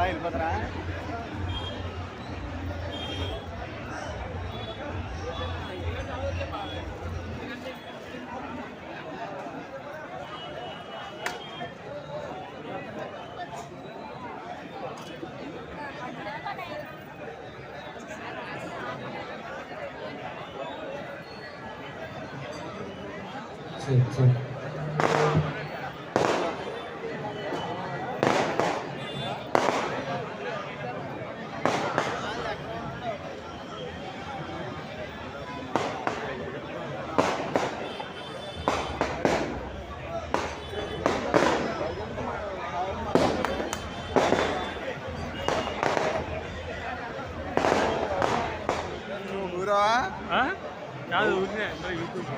వెళ్ళిపోతారా? కాదు ఊరినే యూట్యూబ్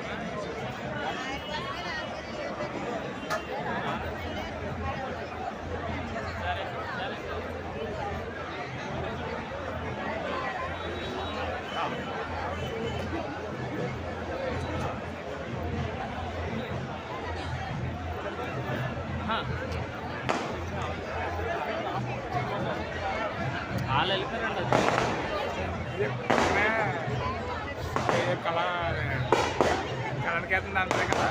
వాళ్ళు వెళ్ళిపోయారండి కలర్కి వెళ్తుంది అంతే కదా.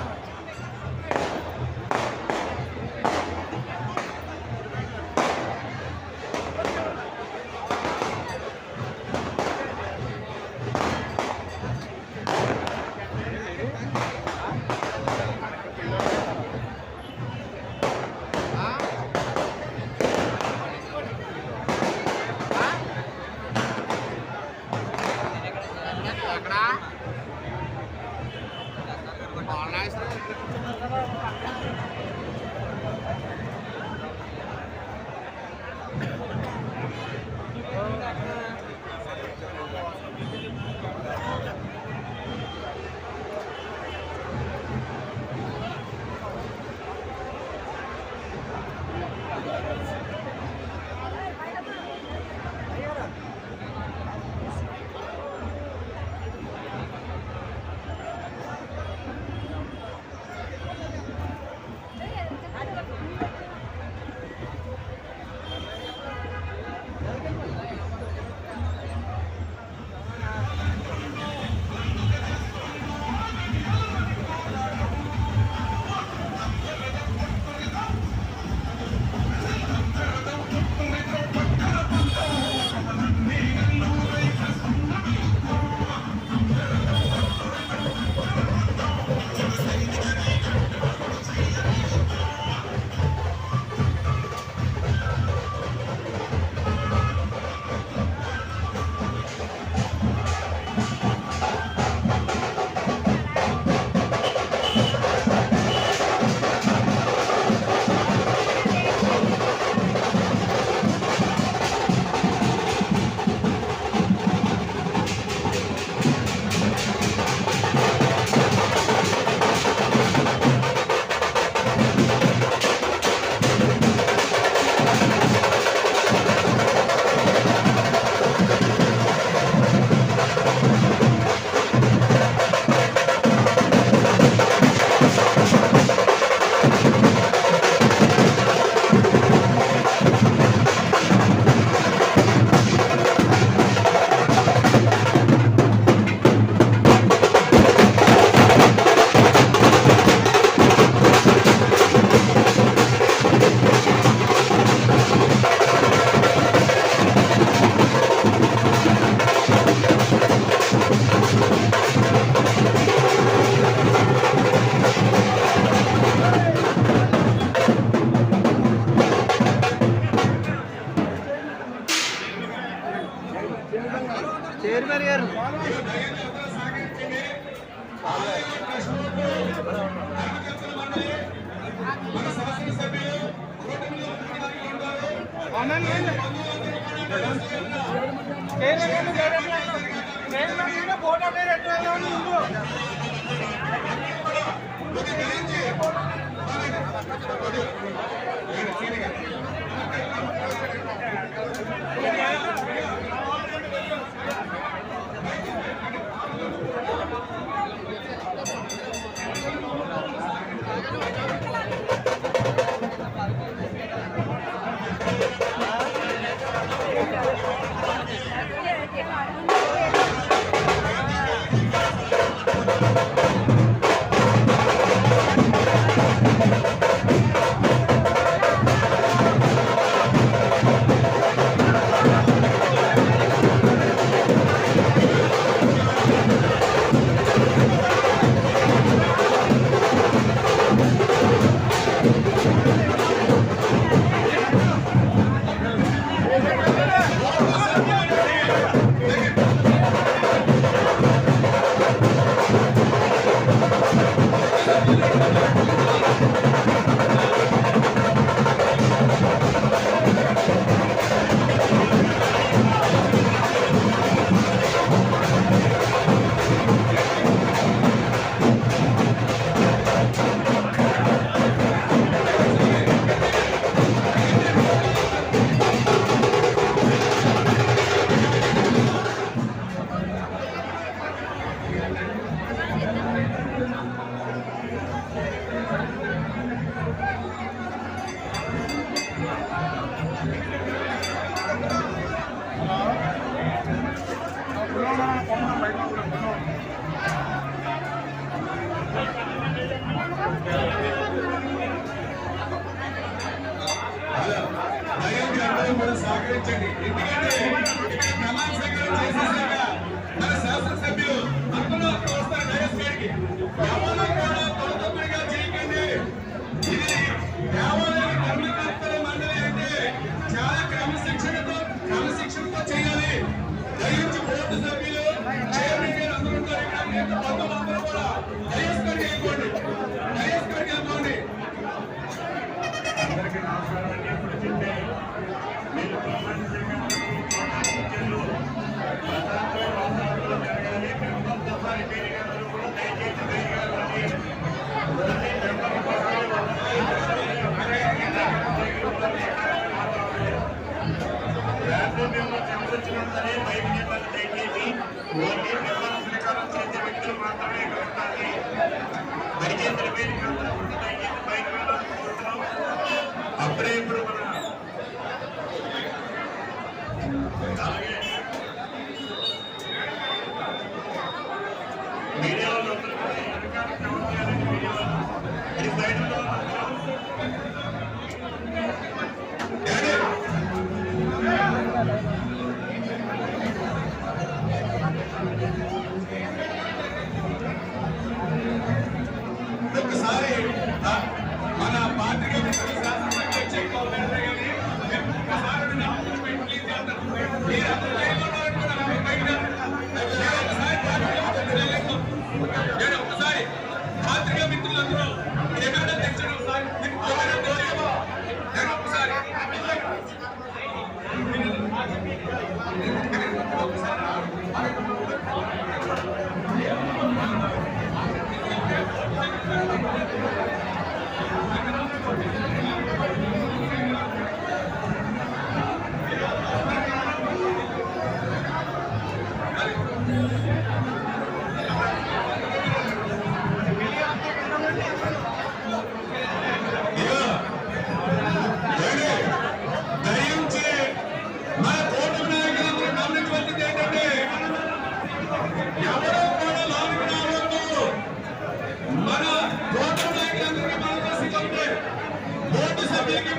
చైర్మన్ గారు ఫోటో సహకరించండి. ఎందుకంటే ప్రమాణ స్వీకారం చేసేసాక మన శాసనసభ్యులు అందరూ వస్తారు డయస్ మీదకి. ఎవరు కూడా తొలతొమ్మిడిగా చేయకండి. ఇది దేవాలయ ధర్మకర్తల మండలి అంటే చాలా క్రమశిక్షణతో చేయాలి. దయించి బోర్డు సభ్యులు చైర్మన్ గారు అందరూ ఉంటారు. ఇక్కడ బంధువులందరూ కూడా డయస్ మీదకి వెళ్ళిపోండి. డయస్ మీదకి వెళ్ళిపోండి. అందరికీ నమస్కారం అండి. ఇప్పుడు చెప్పే మీరు జరగాలి. ఒక్కసారి పేరుగారు కూడా దయచేసి చంద్రచినందనే బయట నిబంధన దయచేసి ఓన్లీ నిర్మాణ స్వీకారం చేసే వ్యక్తులు మాత్రమే ఇక్కడ ఉండాలి. దయచేసి వేదిక దయచేసి బయట వెళ్ళాలని కోరుతున్నాం. అప్పుడే ఇప్పుడు మన అలాగే మీడియా వాళ్ళు మీడియా ఇది బయట ఒక్కసారి మన పార్టీగా ఒకసారి పాత్రికా మిత్రులందరూ ఎక్కడ తెచ్చడం ఒకసారి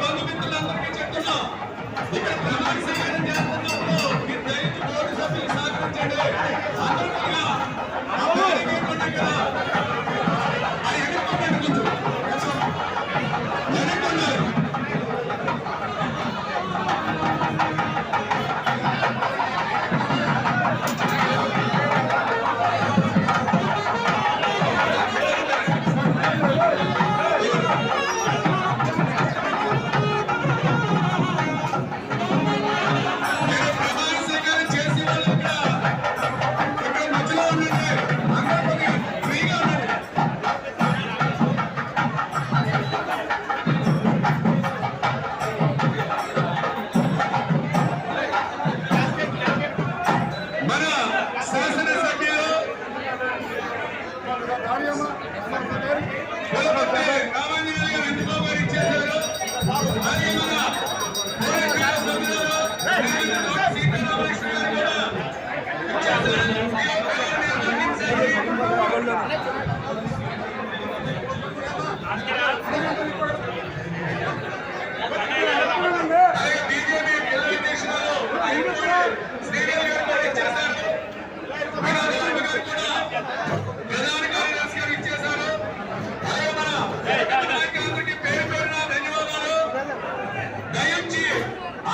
బంధుమిత్రులందరికీ చెప్తున్నా ఇక్కడ ప్రమాణ స్వీకారం చేస్తున్నప్పుడు మీరు దయచేసి బోర్డు సభ్యులు సహకరించండి. అందరూ కూడా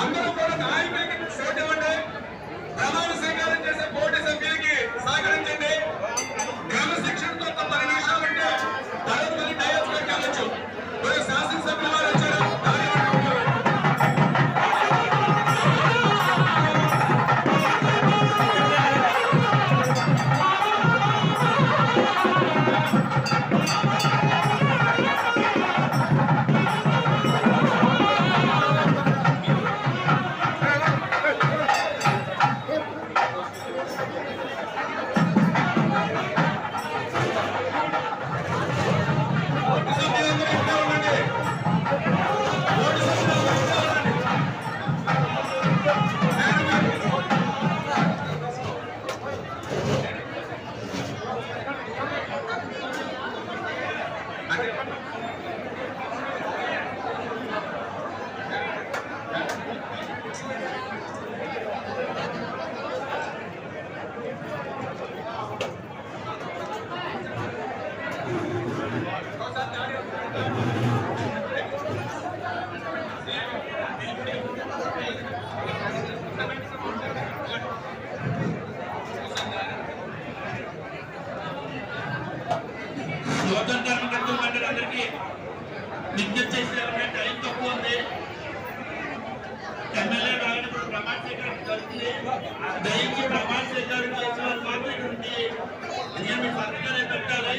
అందరూ కూడా నాయకులకి చూడండి. ప్రమాణ స్వీకారం చేసే బోర్డు సభ్యులకి సహకరించండి. క్రమశిక్షణతో 10 నిమిషాలు అంటే తరగతి డయస్ వెళ్ళొచ్చు. శాసనసభ్యుల వారు వచ్చారు. దయచి ప్రమాణ స్వీకారం చేసిన వాళ్ళు మాత్రం ఇక్కడ ఉండి నేను మీ సంతకాలే పెట్టాలి.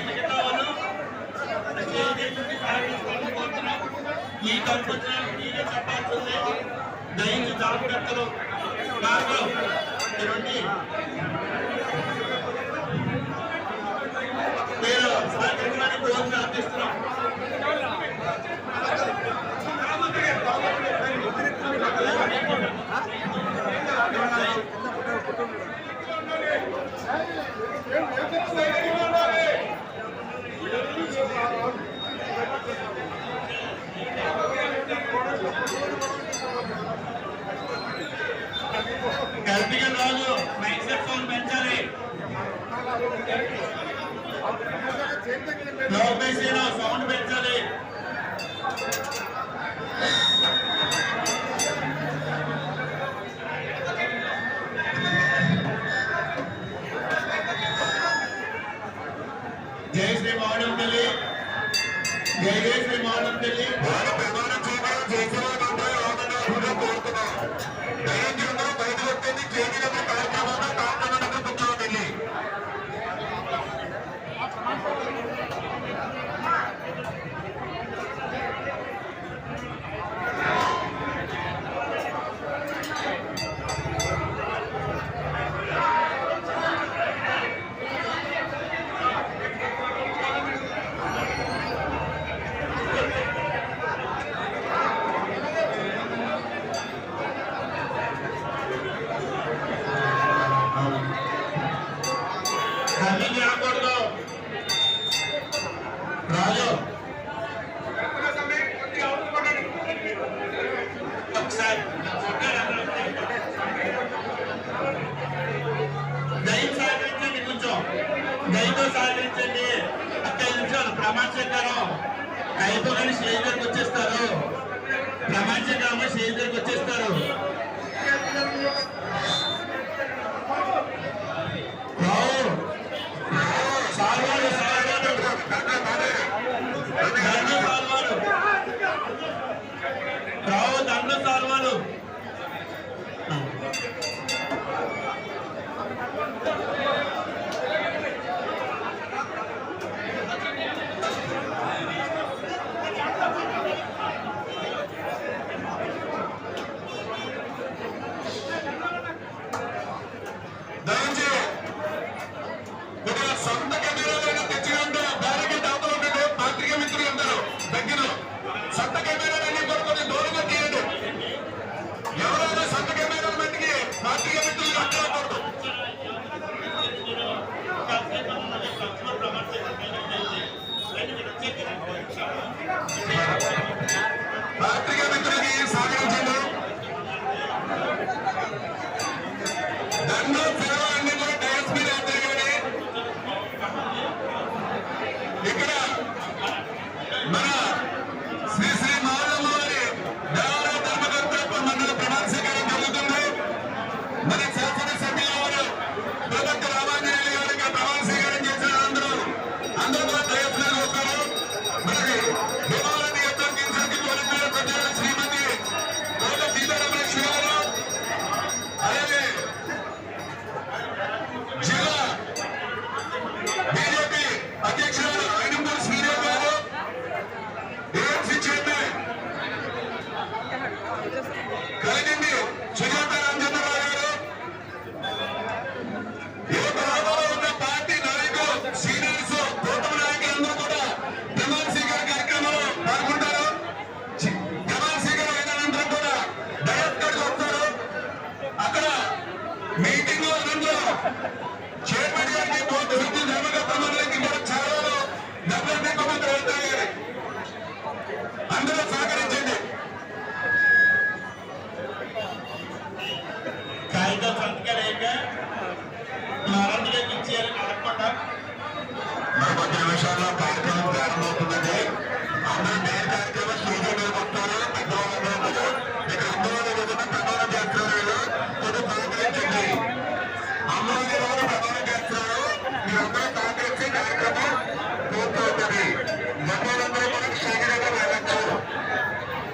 మిగతా వాళ్ళు ఈ కల్పించడానికి మీరే చెప్పాల్సిందే. దయచి జాగ్రత్తలు మీరు సహకరించడానికి కోరిక అందిస్తున్నాం. గట్టిగా రాజు మైక్ సెట్ సౌండ్ పెంచాలి. సౌండ్ పెంచాలి. జై శ్రీ మౌనం తల్లి, జై జై శ్రీ మౌనం తల్లి. ప్రమాణం చేయడం చేసేవాళ్ళు కోరుతున్నాం. దైవంగా బయట వచ్చేది కేంద్ర కార్యక్రమంలో కార్యక్రమానికి కూర్చోవాలి. రాజు ఒకసారి దయ సహకరించండి, కొంచెం దయతో సహకరించండి. 5 నిమిషాలు ప్రమాణ స్వీకారం అయిపోగానే స్టేజ్ దగ్గరికి వచ్చేస్తారు. ప్రమాణ స్వీకారం స్టేజ్ దగ్గరికి వచ్చేస్తారు. రావు దండ సాల్వాలు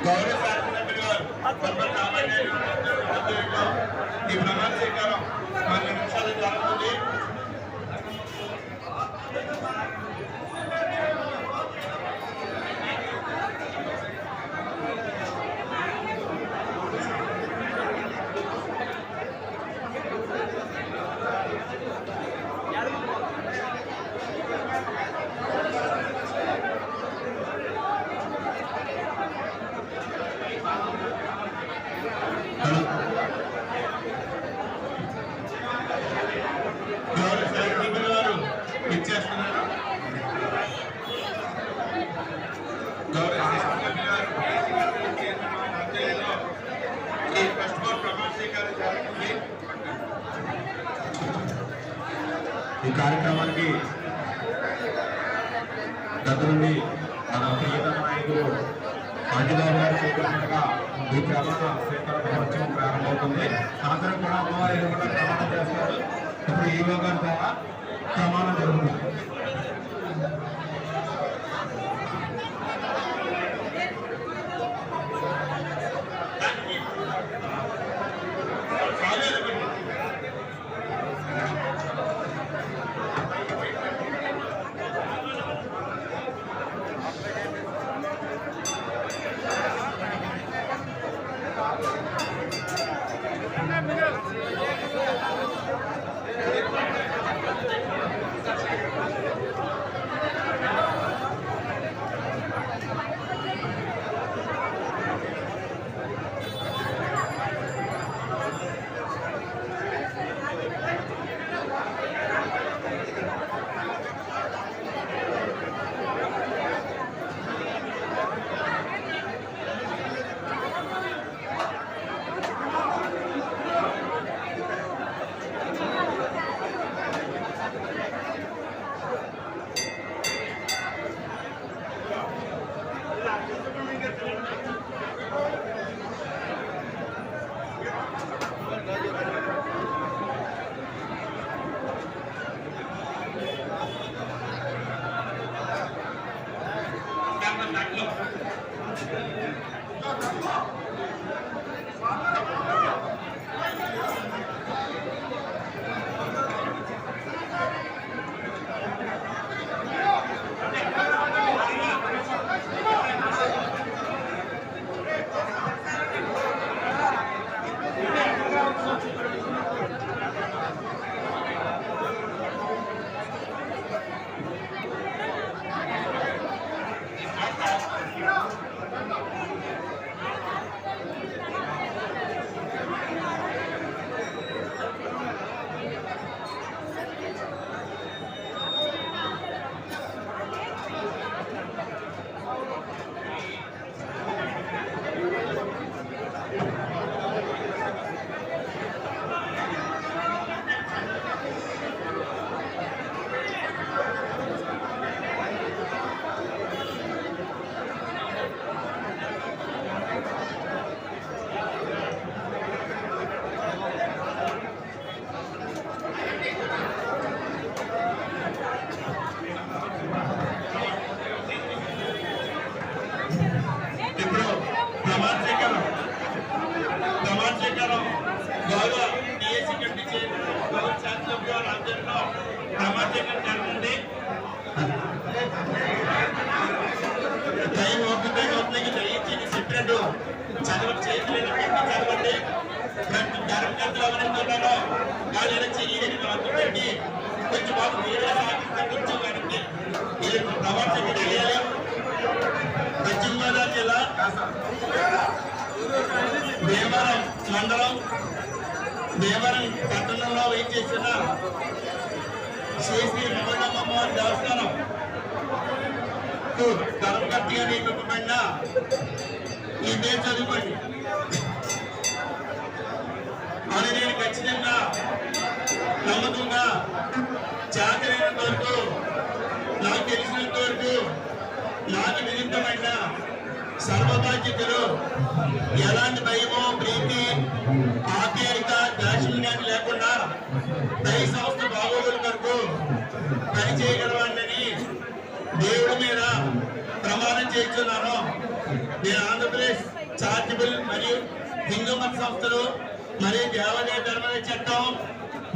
గౌరవ శాసనసభ్యులు గారు ఈ కార్యక్రమానికి దగ్గరుండి మన ప్రియతమ నాయకులు ఆంజనేయ గారు చేపట్టినట్టుగా ఈ ప్రమాణ స్వీకార మహోత్సవం ప్రారంభమవుతుంది. అందరూ కూడా అమ్మవారి ఎదురుగా ప్రమాణం చేస్తారు. ఇప్పుడు ఈ గారి ద్వారా ప్రమాణం జరుగుతుంది. చదవండి కొంచెం బాబు కొంచెం ప్రవర్తన తెలియాలి. పశ్చిమ గోదావరి జిల్లా దేవరం మండలం దేవరం పట్టణంలో వేయించేసిన శ్రీ శ్రీ మమదమ్మవారి దేవస్థానం ధర్మకర్తగా నియమింపబడిన ఈ పేరు చదువుకోండి అని నేను ఖచ్చితంగా నమ్మకంగా చాకరైనంత వరకు నాకు తెలిసినంత వరకు నాకు విరుద్ధమైన సర్వబాధ్యతలు ఎలాంటి భయమో ప్రీతి ఆప్యాయత దాక్షిణ్యాన్ని లేకుండా దయ సంస్థ బాగోగుల కొరకు పనిచేయగలవాడిని దేవుడి మీద ప్రమాణం చేస్తున్నాను. నేను ఆంధ్రప్రదేశ్ చారిటబుల్ మరియు హిందూ మత సంస్థలు మరియు దేవాలయ ధర్మాల చట్టం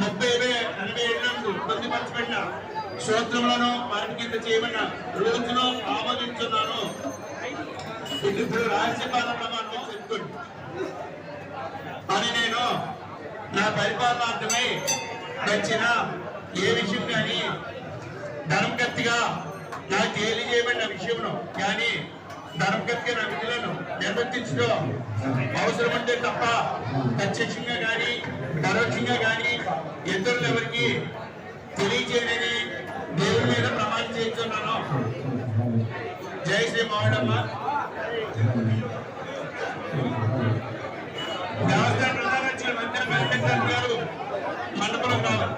30/87 పొందుపరచబడిన సూత్రంలోను వాటి కింద చేయబడిన రోజును ఆమోదించున్నాను. ఇప్పుడు రాజ్యపాలన ప్రమాణం చెప్పుకోండి అని నేను నా పరిపాలనార్థమై వచ్చిన ఏ విషయం కానీ ధర్మకర్తగా నాకు తెలియజేయబడిన విషయంలో కానీ ధర్మకర్తగా నా విధులను నిర్వర్తించడం అవసరం ఉంటే తప్ప ప్రత్యక్షంగా కానీ పరోక్షంగా కానీ ఇతరులు ఎవరికి తెలియజేయని దేవుడి మీద ప్రమాణం చేస్తున్నాను. జై శ్రీ మావడమ్మ. దేవస్థాన ప్రధాన మంత్రి గారు మండపంలో కావాలి.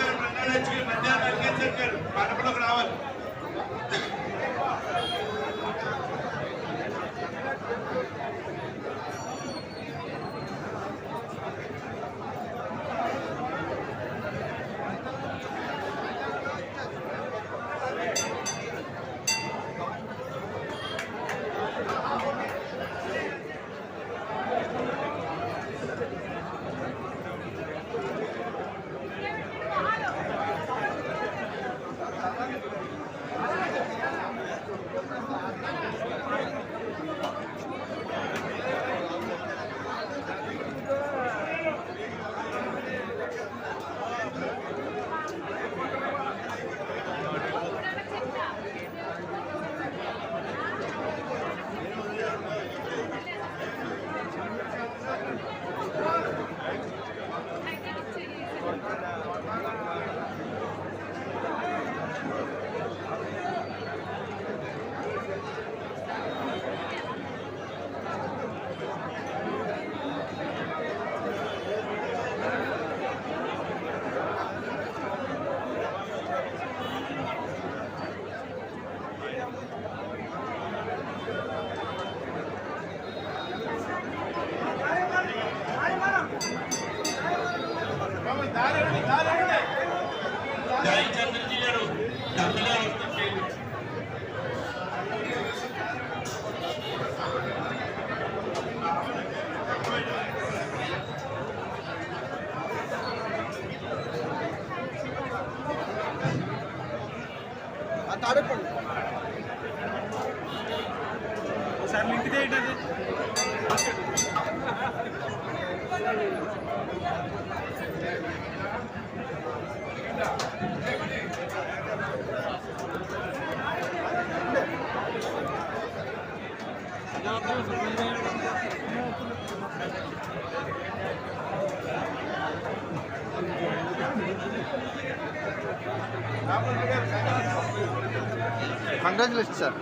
గారు మధ్యాహ్నం వెంకటేశ్వర గారు మండపంలోకి రావాలి. జయచంద్రజీ గారు డబ్బులే వస్తుంటే ఒకసారి లింక్ చేయండి. Congratulation sir.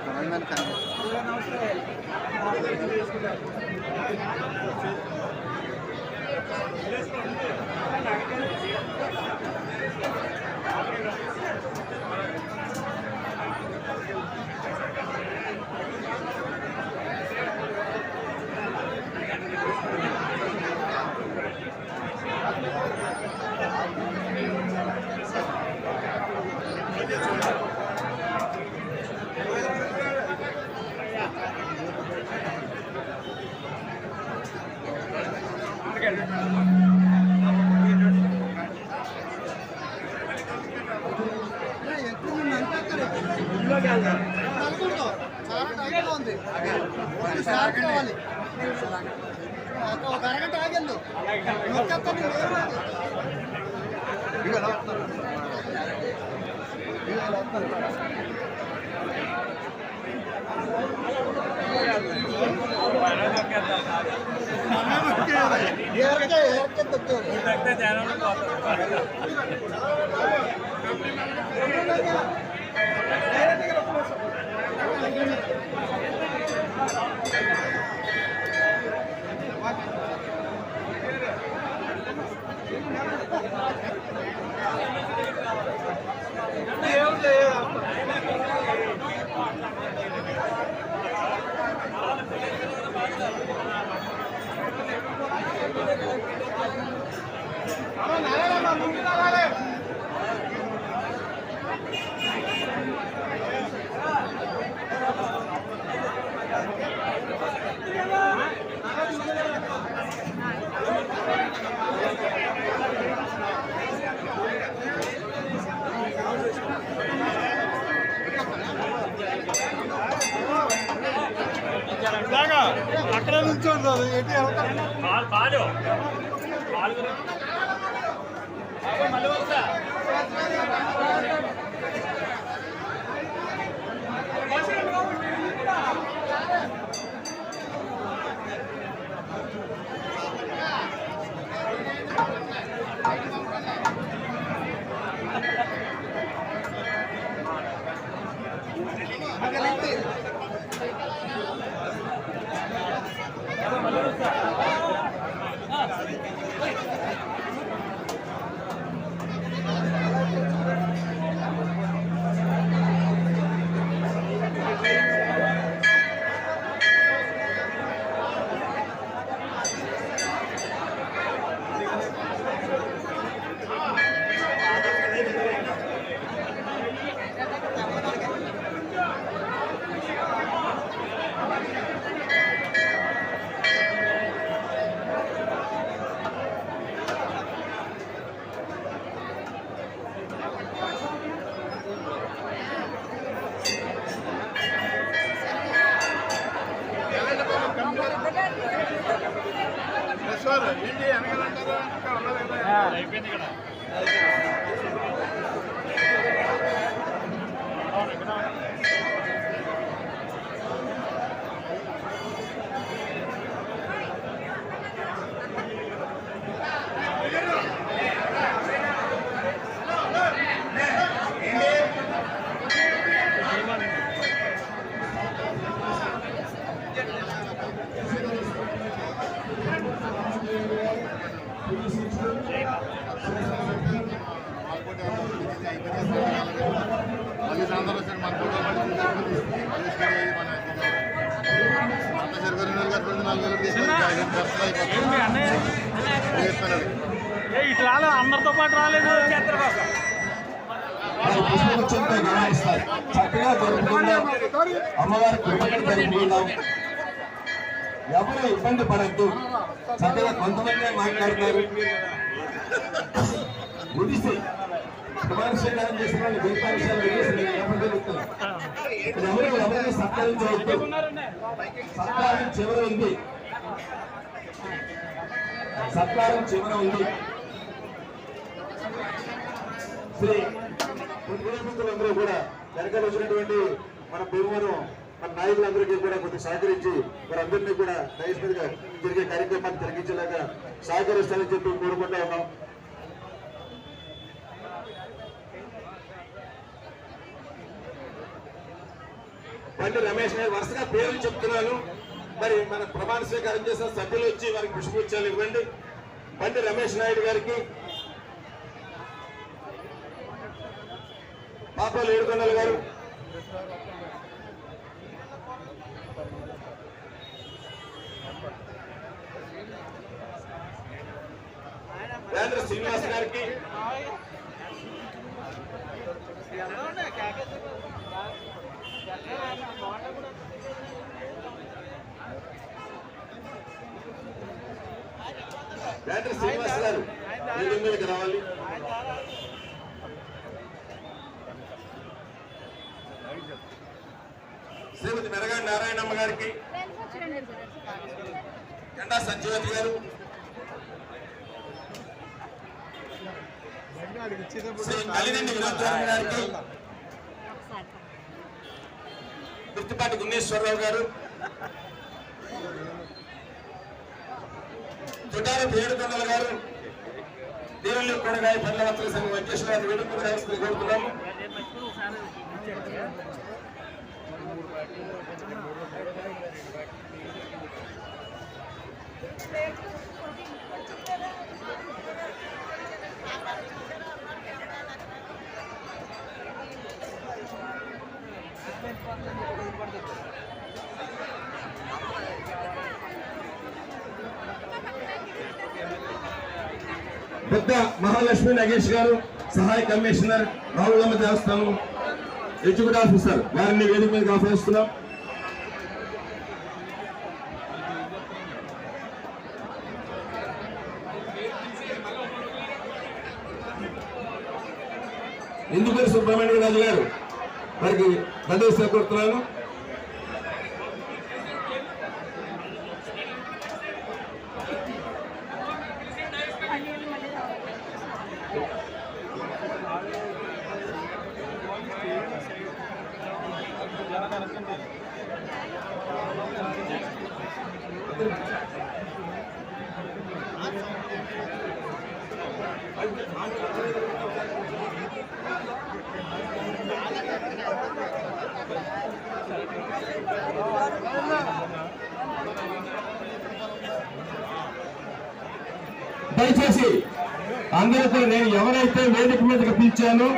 ఒక అరగంట ఆగండు. అక్కడ నుంచి మళ్ళీ వస్తా. మళ్ళీ సాయంత్రం వచ్చారు మన ఫోటో ఇట్లా అందరితో పాటు రాలేదు పుష్పగుచ్చంతో గౌరవిస్తారు. చక్కగా జరుపుకుందాం, అమ్మవారి కృపను జరుపుకుందాం. ఎవరు ఇబ్బంది పడద్దు. చక్కగా కొంతమంది మాట్లాడుతున్నారు. ముడిసి కుమార స్వీకారం చేసిన వాళ్ళు మిగతా విషయాలు ఎవరిని సత్కరించవద్దు. సత్కారం చివర ఉంది. సత్కారం చివర ఉంది. శ్రీ పుణ్యపుత్రులందరూ కూడా వెనకాల వచ్చినటువంటి మన భీమవరం మన నాయకులందరికీ కూడా కొంచెం సహకరించి వారందరినీ కూడా డైస్ మీదుగా జరిగే కార్యక్రమాన్ని జరిగించేలాగా సహకరిస్తారని చెప్పి కోరుకుంటా ఉన్నాం. బండి రమేష్ గారు వరుసగా పేర్లు చెప్తున్నాను. మరి మన ప్రమాణ స్వీకారం చేసిన సభ్యులు వచ్చి వారికి పుష్పగుచ్చాలు ఇవ్వండి. బండి రమేష్ నాయుడు గారికి, పాపాలు ఏడుకొండల గారు, వేంద్ర శ్రీనివాస్ గారికి, వేంద్ర శ్రీనివాస్ గారు మీదకి రావాలి. శ్రీమతి మెరగాడి నారాయణమ్మ గారికి, జెండా సంజీవతి గారు, శ్రీ కలిదిండి వినోద్వామి గారికి, గుర్తుపాటి గున్నేశ్వరరావు గారు, చుట్టాల ఏడుకొండల గారు, దీవుల్లి కూరగాయ పండ్ల వర్తక సంఘం అధ్యక్షులు గారు వేడుకలు రావాల్సింది కోరుతున్నాము. పెద్ద మహాలక్ష్మి నగేష్ గారు, సహాయ కమిషనర్, రావులమ్మ దేవస్థానం ఎగ్జిక్యూటివ్ ఆఫీసర్ వారిని వేదిక మీద ఆహ్వానిస్తున్నాం. ఇందుకూరి సుబ్రహ్మణ్య రాజు గారు వారికి ధన్యవాదాలు కోరుతున్నాను. దయచేసి అందరితో నేను ఎవరైతే వేదిక మీదకి పిలిచానో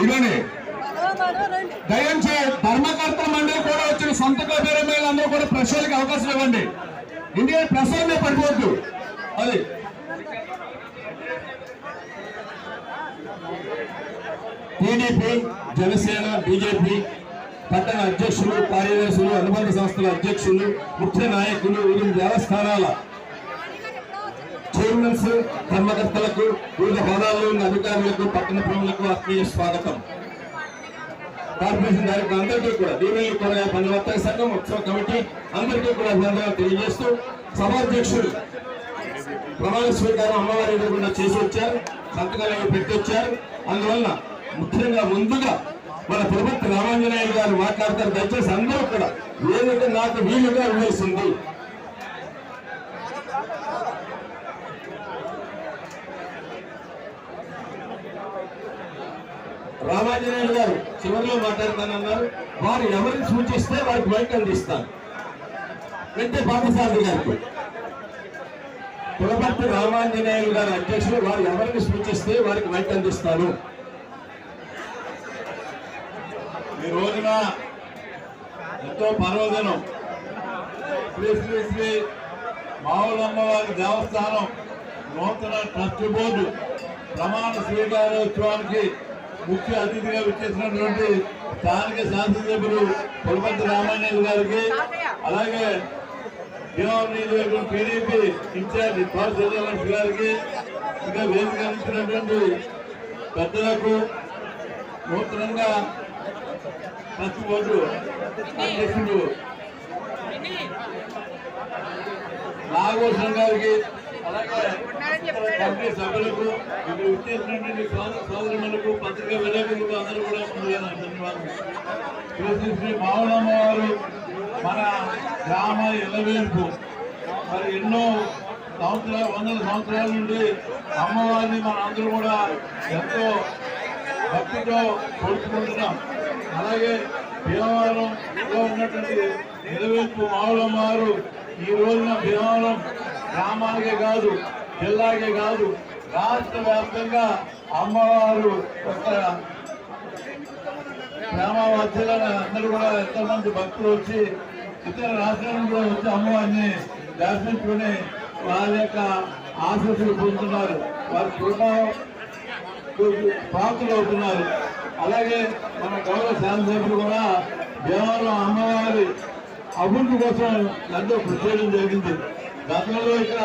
ఇవన్నీ దయించి ధర్మకర్త మండలి కూడా వచ్చిన సంతక పేరు అందరూ కూడా ప్రశ్నలకు అవకాశం ఇవ్వండి. ఇండియా ప్రశ్నలే పడిపోద్దు. అది టీడీపీ, జనసేన, బీజేపీ పట్టణ అధ్యక్షులు, కార్యదర్శులు, అనుబంధ సంస్థల అధ్యక్షులు, ముఖ్య నాయకులు, వివిధ దేవస్థానాల చైర్మన్స్, ధర్మకర్తలకు, వివిధ హోదాల్లో ఉన్న అధికారులకు, పట్టణ ప్రముఖులకు ఆత్మీయ స్వాగతం. కార్పొరేషన్ డైరెక్టర్ అందరికీ కూడా, దీవెల్లి కూరగాయ పండ్ల వర్తక సంఘం ఉత్సవ కమిటీ అందరికీ కూడా అభినందనలు తెలియజేస్తూ, సభాధ్యక్షులు ప్రమాణ స్వీకారం అమ్మవారి ఎదురుకుండా చేసి వచ్చారు, సంతకాలు పెట్టి వచ్చారు. అందువల్ల ముఖ్యంగా ముందుగా మన ప్రభుత్వ రామాంజనేయులు గారు మాట్లాడతారు. దయచేసి అందరూ కూడా ఏదైతే నాకు వీలుగా ఇవ్వాల్సింది. రామాంజనేయులు గారు చివరిలో మాట్లాడతానన్నారు. వారు ఎవరిని సూచిస్తే వారికి మైక్ అందిస్తాను. వెంటే పార్థసారథి గారికి పులపర్తి రామాంజనేయులు గారు అధ్యక్షులు, వారు ఎవరిని సూచిస్తే వారికి మైక్ అందిస్తాను. ఈ రోజున ఎంతో పర్వదినం. శ్రీ శ్రీ శ్రీ మావులమ్మవారి దేవస్థానం నూతన ట్రస్ట్ బోర్డు ప్రమాణ స్వీకారోత్సవానికి ముఖ్య అతిథిగా విచ్చేసినటువంటి స్థానిక శాసనసభ్యులు పులపతి రామాంజనేయులు గారికి, అలాగే భీమవరం నియోజకవర్గం టీడీపీ ఇన్ఛార్జి పాల్ శ్రీరామకృష్ణ గారికి, ఇంకా వేదిక ఇచ్చినటువంటి పెద్దలకు, నూతనంగా ట్రస్ట్ బోర్డు అధ్యక్షుడు నాగభూషణ్ గారికి, అలాగే కమిటీ సభ్యులకు, ఇక్కడ వచ్చేసినటువంటి సోదరులకు, పత్రికా విలేకరులకు అందరూ కూడా ముందుగా ధన్యవాదాలు. శ్రీ మావులమ్మవారు మన గ్రామ ఎల్లవేల్పు మరి ఎన్నో సంవత్సరాలు, వందల సంవత్సరాల నుండి అమ్మవారిని మన అందరూ కూడా ఎంతో భక్తితో కొలుచుకుంటున్నాం. అలాగే భీమవరంలో ఉన్నటువంటి ఎల్లవేల్పు మావులమ్మవారు ఈ రోజున భీమవరం గ్రామానికే కాదు, జిల్లాకే కాదు, రాష్ట్ర వ్యాప్తంగా అమ్మవారు ఒక గ్రామ మధ్యలో అందరూ కూడా ఎంతో మంది భక్తులు వచ్చి ఇతర రాష్ట్రాల నుంచి కూడా వచ్చి అమ్మవారిని దర్శించుకుని వారి యొక్క ఆశీస్సులు పొందుతున్నారు, వారి కృప పాత్రలు అవుతున్నారు. అలాగే మన గౌరవ శాసనసభ్యులు కూడా భీమవరం అమ్మవారి అభివృద్ధి కోసం ఎంతో కృషి చేయడం జరిగింది. గతంలో ఇక్కడ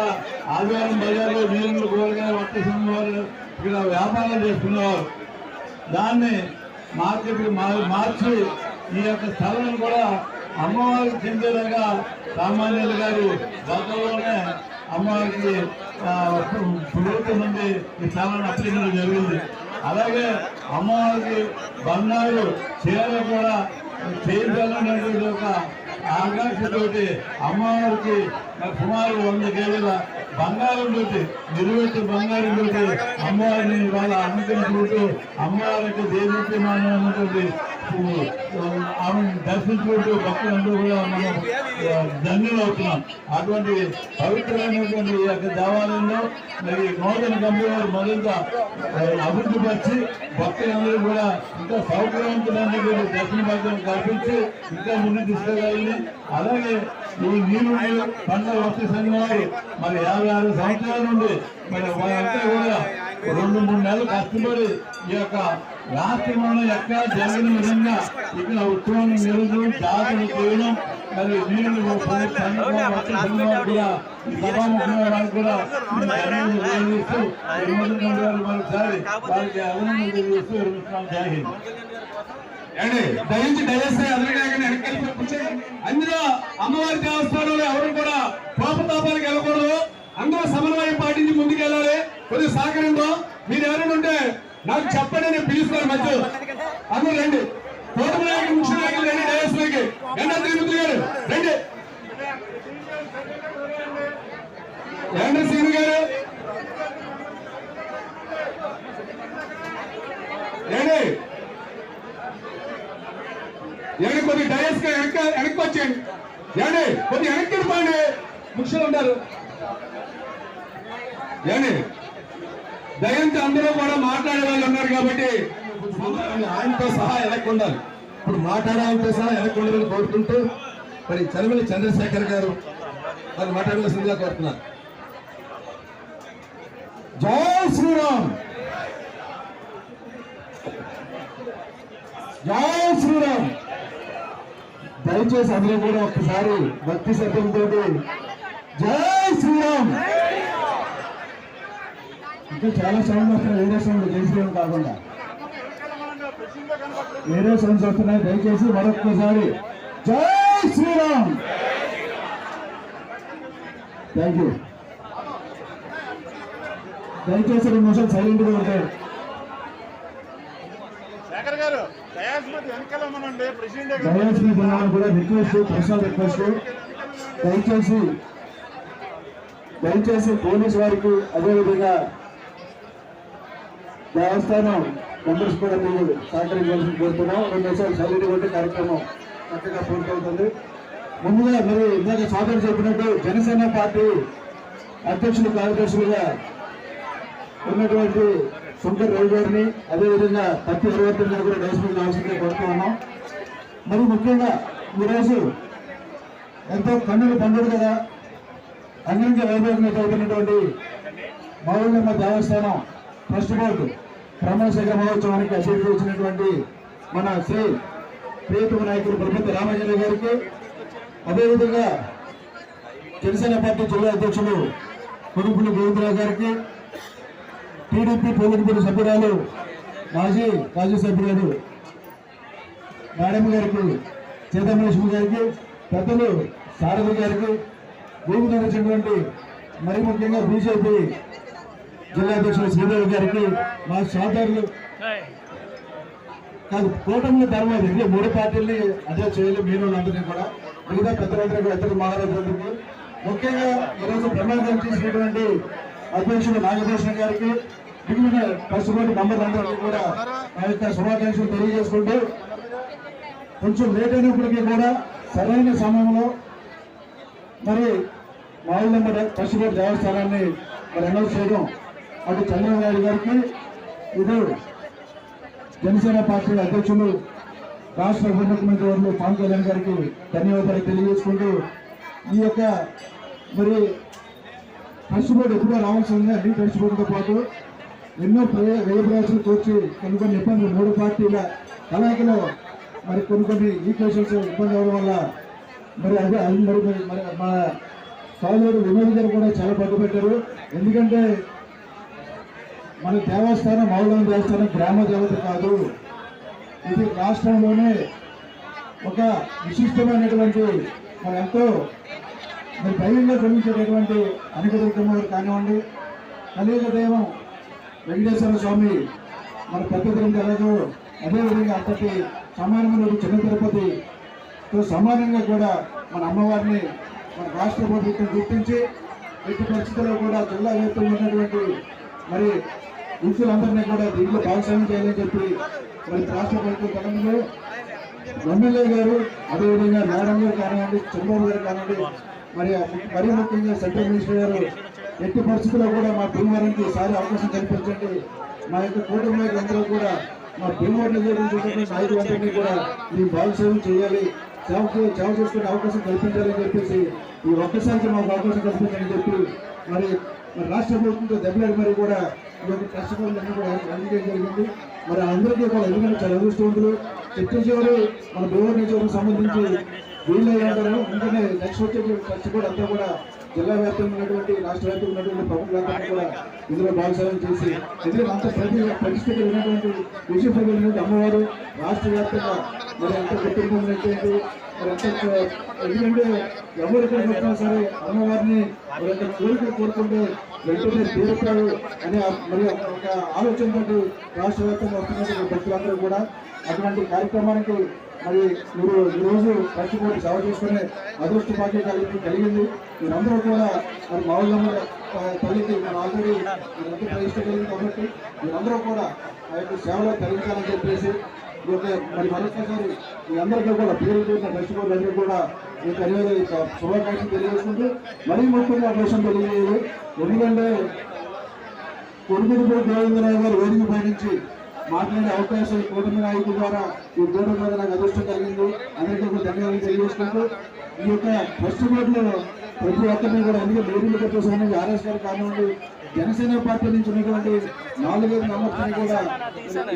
ఆదివారం బజార్లో నీళ్ళు కూరగాయ వర్తసిన వారు ఇక్కడ వ్యాపారం చేసుకునేవారు. దాన్ని మార్కెట్కి మార్చి ఈ యొక్క స్థలాన్ని కూడా అమ్మవారికి చెందేలాగా రామాంజనేయులు గారు గతంలోనే అమ్మవారికి ప్రభుత్వం నుండి ఈ స్థలాన్ని అప్పగించడం జరిగింది. అలాగే అమ్మవారికి బంగారు చీర కూడా చేయించాలనేటువంటి ఒక ఆకాశతోటి అమ్మవారికి సుమారు 100 కేజీల బంగారం తోటి నిలువెట్టు బంగారం తోటి అమ్మవారిని వాళ్ళ అనుకరించుకుంటూ అమ్మవారికి దేదీప్యమానమైనటువంటి ఆమెను దర్శించుకుంటూ భక్తులందరూ కూడా మనం ధన్యులు అవుతున్నాం. అటువంటి పవిత్రమైనటువంటి ఈ యొక్క దేవాలయంలో మరి నూతన కంపెనీ వారు మరింత అభివృద్ధి పరిచి భక్తులందరూ కూడా ఇంకా సౌకర్యవంతులైనటువంటి దర్శన భాగ్యం కల్పించి ఇంకా ముందుకు తీసుకెళ్ళాలని, అలాగే ఈ నీరు పండుగ వస్తు సంఘం వారు మరి 56 సంవత్సరాల నుండి మరి వారంతా కూడా 2-3 నెలలు కష్టపడి ఈ యొక్క రాష్ట్రంలో ఎక్కడ జరిగిన విధంగా ఇక్కడ ఉత్సవాన్ని నిర్వహించడం, జాతరలు చేయడం, మరి నీళ్లు కూడా ఈ సభాముఖమైన వారికి కూడా నిర్వహిస్తూ మరోసారి వారికి అభినందనలు తెలియజేస్తూ విరమిస్తున్నాం. జై హింద్. దయించి దయచేస్తే అందులో అమ్మవారి దేవస్థానంలో ఎవరు కూడా కోపతాపాలకు వెళ్ళకూడదు, అందరూ సమన్వయం పాటించి ముందుకెళ్ళాలి. కొద్దిగా సహకరిందో మీరు ఎవరైనా ఉంటే నాకు చెప్పండి, నేను పిలుస్తాను. మధ్య అందరూ రండి, కోటి నాయకులు, ముఖ్య నాయకులు రండి, డయాస్లోకి శ్రీమంతులు గారు రండి, శ్రీను గారు రండి, ఏడు కొద్ది డయస్ వెనక్కి వచ్చేయండి, ఏడి కొద్ది వెనక్కి పోండి, ముఖ్యులు ఉంటారు. ఏడి దయంతో అందరూ కూడా మాట్లాడే వాళ్ళు ఉన్నారు కాబట్టి ఆయనతో సహా వెనక్కి ఉండాలి. ఇప్పుడు మాట్లాడాలంతో సహా వెనక్కి ఉండాలని కోరుకుంటూ మరి చలమల్లి చంద్రశేఖర్ గారు వాళ్ళు మాట్లాడవలసిందిగా కోరుతున్నారు. జై శ్రీరామ్, జై శ్రీరామ్. దయచేసి అందరూ కూడా ఒక్కసారి భక్తి శబ్దంతో జై శ్రీరామ్. ఇంకా చాలా సౌండ్ వస్తున్నాయి, వేరే సౌండ్, జై శ్రీరామ్ కాకుండా వేరే సౌండ్స్ వస్తున్నాయి. దయచేసి మరొక్కసారి జై శ్రీరామ్. Thank you. దయచేసి 2 నిమిషాలు సైలెంట్ గా ఉంటారు. దయాస్ మీద కూడా రిక్వెస్ట్, పర్సనల్ రిక్వెస్ట్, దయచేసి పోలీసు వారికి అదేవిధంగా దేవస్థానం మెంబర్స్ కూడా మీరు సహకరించాల్సి కోరుతున్నాం. 2 నిమిషాలు సైలెంట్ కొట్టి కార్యక్రమం చక్కగా పూర్తవుతుంది. ముందుగా మీరు ఇందాక సోదరు చెప్పినట్టు జనసేన పార్టీ అధ్యక్షులు, కార్యదర్శులుగా ఉన్నటువంటి శంకర్ రవి గారిని అదేవిధంగా పత్తి పరివర్తన గారు కూడా డైస్మిక్ రావాల్సిందిగా కోరుతూ ఉన్నాం. మరి ముఖ్యంగా ఈరోజు ఎంతో కన్నుల పండుగ కదా, అంగరంగ వైభవంగా జరుగుతున్నటువంటి మౌలమ్మ దేవస్థానం ట్రస్ట్ బోర్డు ప్రమాణశేఖర మహోత్సవానికి అతిథి వచ్చినటువంటి మన శ్రీ ప్రియతమ నాయకులు ప్రభుత్వ రామచంద్ర గారికి, అదేవిధంగా జనసేన పార్టీ జిల్లా అధ్యక్షులు కొడుకులు గోవిందరావు గారికి, టీడీపీ పోలింగ్ బోర్డు సభ్యురాలు మాజీ సభ్యురాలు మేడం గారికి, సీతామలక్ష్మి గారికి, పెద్దలు సారథి గారికి, వేదిక వచ్చినటువంటి మరి ముఖ్యంగా బీజేపీ జిల్లా అధ్యక్షులు శ్రీదేవి గారికి, మా సోదరులు కాదు కూటమిలో ధర్మం ఇది 3 పార్టీల్ని అదే చేయలేదు మీరు అందరినీ కూడా మిగతా పెద్దలందరూ కూడా ఇతర మహారాజులందరికీ ముఖ్యంగా ఈరోజు ప్రమాదం చేసినటువంటి అధ్యక్షుడు నాగభూషణ గారికి, మిగిలిన ట్రస్ట్ బోర్డు మెంబర్లందరికీ కూడా నా యొక్క శుభాకాంక్షలు తెలియజేసుకుంటూ కొంచెం లేట్ అయినప్పటికీ కూడా సరైన సమయంలో మరి మౌలమ్మ ట్రస్ట్ బోర్డు దేవస్థానాన్ని మరి అనౌన్స్ చేయడం అటు చంద్రబాబు నాయుడు గారికి, ఇది జనసేన పార్టీ అధ్యక్షులు రాష్ట్ర ఉప ముఖ్యమంత్రి వర్యులు పవన్ కళ్యాణ్ గారికి ధన్యవాదాలు తెలియజేసుకుంటూ ఈ యొక్క మరి ట్రస్ట్ బోర్డు ఎప్పుడో రావాల్సి ఉంది. అన్ని ట్రస్ట్ బోర్డుతో పాటు ఎన్నో వ్యయప్రయాసాలు తోచి కొన్ని ఇబ్బందులు 3 పార్టీల కలయికలో మరి కొన్ని ఈక్వేషన్స్ ఇబ్బంది అవ్వడం వల్ల మరి అదే మరి మా సోదరుడు వినోద్ గారు కూడా చాలా పట్టుబట్టారు. ఎందుకంటే మన దేవస్థానం మౌలమ్మ దేవస్థానం గ్రామ దేవత కాదు, ఇది రాష్ట్రంలోనే ఒక విశిష్టమైనటువంటి మరి ఎంతో మరి దైవంగా గ్రహించేటటువంటి అనుగ్రహం కానివ్వండి, కలియుగ దైవం వెంకటేశ్వర స్వామి మన పెద్ద తిరుమల ఎలాగో అదేవిధంగా అంతటి సమానమైన చిన్న తిరుపతితో సమానంగా కూడా మన అమ్మవారిని మన రాష్ట్ర ప్రభుత్వం గుర్తించి ఎట్టి పరిస్థితుల్లో కూడా జిల్లా వ్యాప్తంగా ఉన్నటువంటి మరి వృత్తులందరినీ కూడా దీంట్లో భాగస్వామ్యం చేయాలని చెప్పి మరి రాష్ట్ర ప్రభుత్వం తరంలో ఎమ్మెల్యే గారు అదేవిధంగా మేడం గారు కానివ్వండి, చంద్రబాబు గారు కానివ్వండి, మరీ ముఖ్యంగా సెంట్రల్ మినిస్టర్ గారు ఎట్టి పరిస్థితుల్లో కూడా మా భీమవరానికి ఈసారి అవకాశం కల్పించండి, మా యొక్క కూటమి నాయకులందరూ కూడా మా భీమవరం నాయకులందరినీ కూడా ఈ భాగస్వామ్యం చేయాలి, సేవ చేసుకునే అవకాశం కల్పించాలని చెప్పేసి ఈ ఒక్కసారికి మాకు అవకాశం కల్పించాలని చెప్పి మరి రాష్ట్ర ప్రభుత్వంతో దెబ్బలాడి మరి కూడా ఈ యొక్క ట్రస్ట్ బోర్డులన్నీ కూడా అందించడం జరిగింది. మరి అందరికీ కూడా ఎందుకంటే చాలా అదృష్టవంతులు చిత్తూరు మన భీమవరం నియోజకవర్గం సంబంధించి వీళ్ళు ఉంటారు. అందుకనే నెక్స్ట్ వచ్చే ట్రస్ట్ బోర్డు అంతా కూడా జిల్లా వ్యాప్తంగా ఉన్నటువంటి రాష్ట్ర వ్యాప్తంగా ఉన్నటువంటి ప్రముఖులందరూ కూడా ఇందులో భాగస్వామ్యం చేసి ఎందుకంటే అంత పరిస్థితి ఉన్నటువంటి విషయం అమ్మవారు రాష్ట్ర వ్యాప్తంగా మరి ఎంత గుర్తింపు ఉన్నటువంటి మరి ఎంత ఎందుకంటే ఎవరు ఎక్కడికి వచ్చినా సరే అమ్మవారిని మరి యొక్క కోరికలు కోరుకుంటే వెంటనే తీరుతారు అనే మరి ఒక ఆలోచనతో రాష్ట్ర వ్యాప్తంగా వస్తున్నటువంటి భక్తులందరూ కూడా అటువంటి కార్యక్రమానికి మరి మీరు ఈరోజు కష్టపడి సేవ చేసుకునే అదృష్ట భాగ్యం కలిగింది. మీరందరూ కూడా మరి మౌలమ్మ తల్లికి మనం ఆల్రెడీ మీరందరూ ప్రతిష్ట కలిగింది కాబట్టి మీరందరూ కూడా ఆ యొక్క సేవలో కలిగించాలని చెప్పేసి ఈ యొక్క మరి మరొకసారి మీ అందరికీ కూడా పేరు ట్రస్ట్ బోర్డు అందరూ కూడా మీకు అనేది శుభాకాంక్షలు తెలియజేసుకుంటూ మరీ ముఖ్యంగా విషయం తెలియజేయాలి. ఎందుకంటే కొడుకుడు గోవిందరావు గారు వేదిక పయనించి మాట్లాడే అవకాశం కూటమి నాయకుల ద్వారా ఈ గోడ మీద నాకు అదృష్టం కలిగింది. అందరికీ కూడా ధన్యవాదాలు తెలియజేసుకుంటూ ఈ యొక్క ట్రస్ట్ బోర్డులో ప్రతి ఒక్కరిని కూడా ఎందుకంటే లేడీలు కట్టేసి ఆర్ఎస్ గారు కానివ్వండి, జనసేన పార్టీ నుంచి ఉన్నటువంటి 4 మెంబర్స్ని కూడా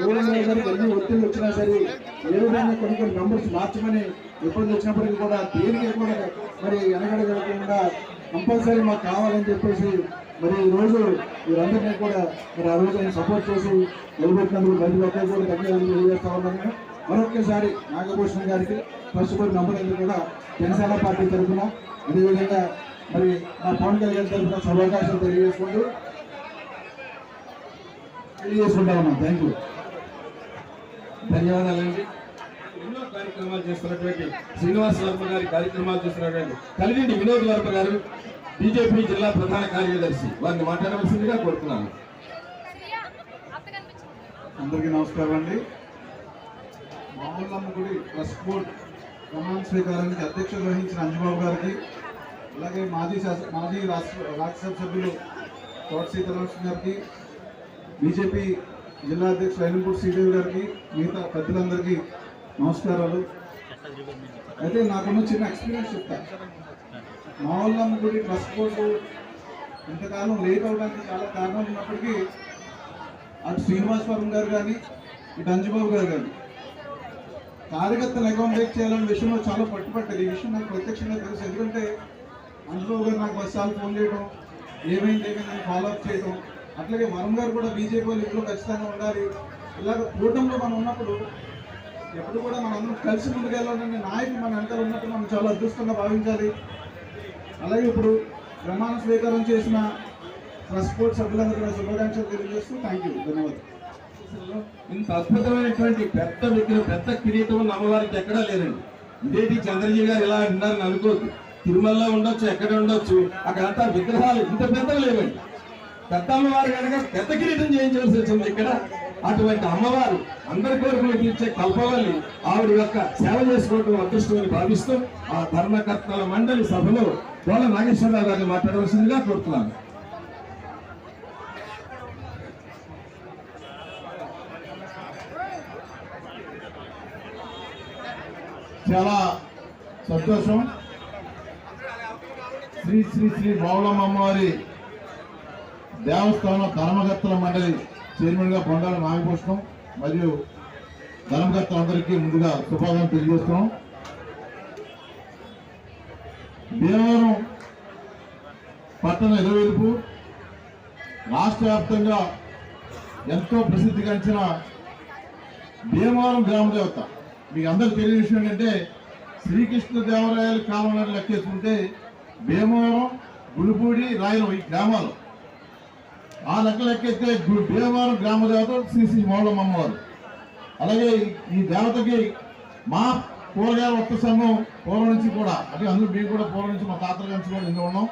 గోవిందరావు గారికి ఎన్ని ఒత్తిళ్ళు వచ్చినా సరే ఏ విధంగా కొన్ని మెంబర్స్ మార్చమని ఎప్పుడు వచ్చినప్పటికీ కూడా దేనికి కూడా మరి వెనకడగలకుండా కంపల్సరీ మాకు కావాలని చెప్పేసి మరి ఈరోజు మీరందరినీ కూడా మరి ఆ రోజు ఆయన సపోర్ట్ చేసి నిలబెట్టినందుకు ప్రతి ఒక్కరు కూడా ధన్యవాదాలు తెలియజేస్తా ఉన్నాను. మరొక్కసారి నాగభూషణ్ గారికి ట్రస్ట్ బోర్డు మెంబర్లందరూ కూడా జనసేన పార్టీ తరఫున అదేవిధంగా మరి మా పవన్ కళ్యాణ్ తరఫున శుభాకాంక్షలు తెలియజేసుకుంటూ ఉన్నాం. థ్యాంక్ యూ, ధన్యవాదాలండి. ఎన్నో కార్యక్రమాలు చేస్తున్నటువంటి శ్రీనివాస్ వర్మ గారి కార్యక్రమాలు చేస్తున్నటువంటి కలిగిండి వినోద్ వర్మ గారు బీజేపీ జిల్లా ప్రధాన కార్యదర్శి వారిని మాట్లాడవలసిందిగా కోరుతున్నాను. అందరికీ నమస్కారం అండి. మౌలమ్మ గుడి ట్రస్ట్ బోర్డు ప్రమాణ స్వీకారానికి అధ్యక్షత వహించిన అంజబాబు గారికి, అలాగే మాజీ రాజ్యసభ సభ్యులు తోట సీతారామకృష్ణ గారికి, బీజేపీ జిల్లా అధ్యక్షులు అయినపూడి శ్రీదేవి గారికి మిగతా పెద్దలందరికీ నమస్కారాలు. అయితే నాకున్న చిన్న ఎక్స్పీరియన్స్ చెప్తా. మావల్లమ్మ గుడి ట్రస్ట్ బోర్డు ఇంతకాలం లేట్ అవడానికి చాలా కారణం ఉన్నప్పటికీ అటు శ్రీనివాసవరం గారు కానీ ఇటు అంజుబాబు గారు కానీ కార్యకర్తలు అకామిడేట్ చేయాలనే విషయంలో చాలా పట్టుపట్టారు. ఈ విషయం నాకు ప్రత్యక్షంగా తెలుసు. ఎందుకంటే అంజుబాబు గారు నాకు బస్సాలు ఫోన్ చేయడం, ఏమైంది ఫాలో అప్ చేయడం, అట్లాగే వరం గారు కూడా బీజేపీ వాళ్ళు ఇంట్లో ఖచ్చితంగా ఉండాలి. ఇలాగ కూటమిలో మనం ఉన్నప్పుడు ఎప్పుడు కూడా మనం అందరం కలిసి ముందుకెళ్ళాలనే నాయకులు మన వెనకాల ఉన్నప్పుడు మనం చాలా అదృష్టంగా భావించాలి. అలాగే ఇప్పుడు ప్రమాణ స్వీకారం చేసిన ట్రస్ట్ బోర్డ్ సభ్యులందరూ కూడా శుభాకాంక్షలు తెలియజేస్తూ థ్యాంక్ యూ, ధన్యవాదాలు. ఇంత అద్భుతమైనటువంటి పెద్ద విగ్రహం, పెద్ద కిరీటం ఉన్న అమ్మవారికి ఎక్కడా లేదండి. ఇదేంటి చంద్రజీ గారు ఇలా ఉన్నారని అనుకోవద్దు. తిరుమలలో ఉండొచ్చు, ఎక్కడ ఉండొచ్చు, అక్కడంతా విగ్రహాలు ఇంత పెద్దవి లేవండి. పెద్ద అమ్మవారు కనుక పెద్ద కిరీటం చేయించవలసి వచ్చింది ఇక్కడ. అటువంటి అమ్మవారు అందరి కోరికలు తీర్చే కల్పవల్లి ఆవిడ యొక్క సేవ చేసుకోవడం అదృష్టమని భావిస్తూ ఆ ధర్మకర్తల మండలి సభలో గోళ నాగేశ్వరరావు గారిని మాట్లాడవలసిందిగా కోరుతున్నాను. చాలా సంతోషం. శ్రీ శ్రీ శ్రీ బావులమ్మ అమ్మవారి దేవస్థానం ధర్మకర్తల మండలి చైర్మన్ గా పొందాల నాగభూషణం మరియు ధర్మకర్తలందరికీ ముందుగా శుభాకాంక్షలు తెలియజేస్తున్నాం. భీమవరం పట్టణ ఇరువైపు రాష్ట్ర వ్యాప్తంగా ఎంతో ప్రసిద్ధిగాంచిన భీమవరం గ్రామ దేవత. మీకు అందరికి తెలియని విషయం ఏంటంటే శ్రీకృష్ణదేవరాయల కాలం నాటి లెక్కేసుకుంటే భీమవరం, గుడిపూడి, రాయలం ఈ గ్రామాలు ఆ లెక్కలెక్కితే భీమవరం గ్రామ దేవత శ్రీ శ్రీ మౌళమ్మ అమ్మవారు. అలాగే ఈ దేవతకి మా కూరగాయల వస్త్ర సంఘం పూర్వం నుంచి కూడా, అంటే అందరూ మేము కూడా పూర్వం నుంచి మా తాతల నుంచి కూడా ఎన్నో ఉన్నాం.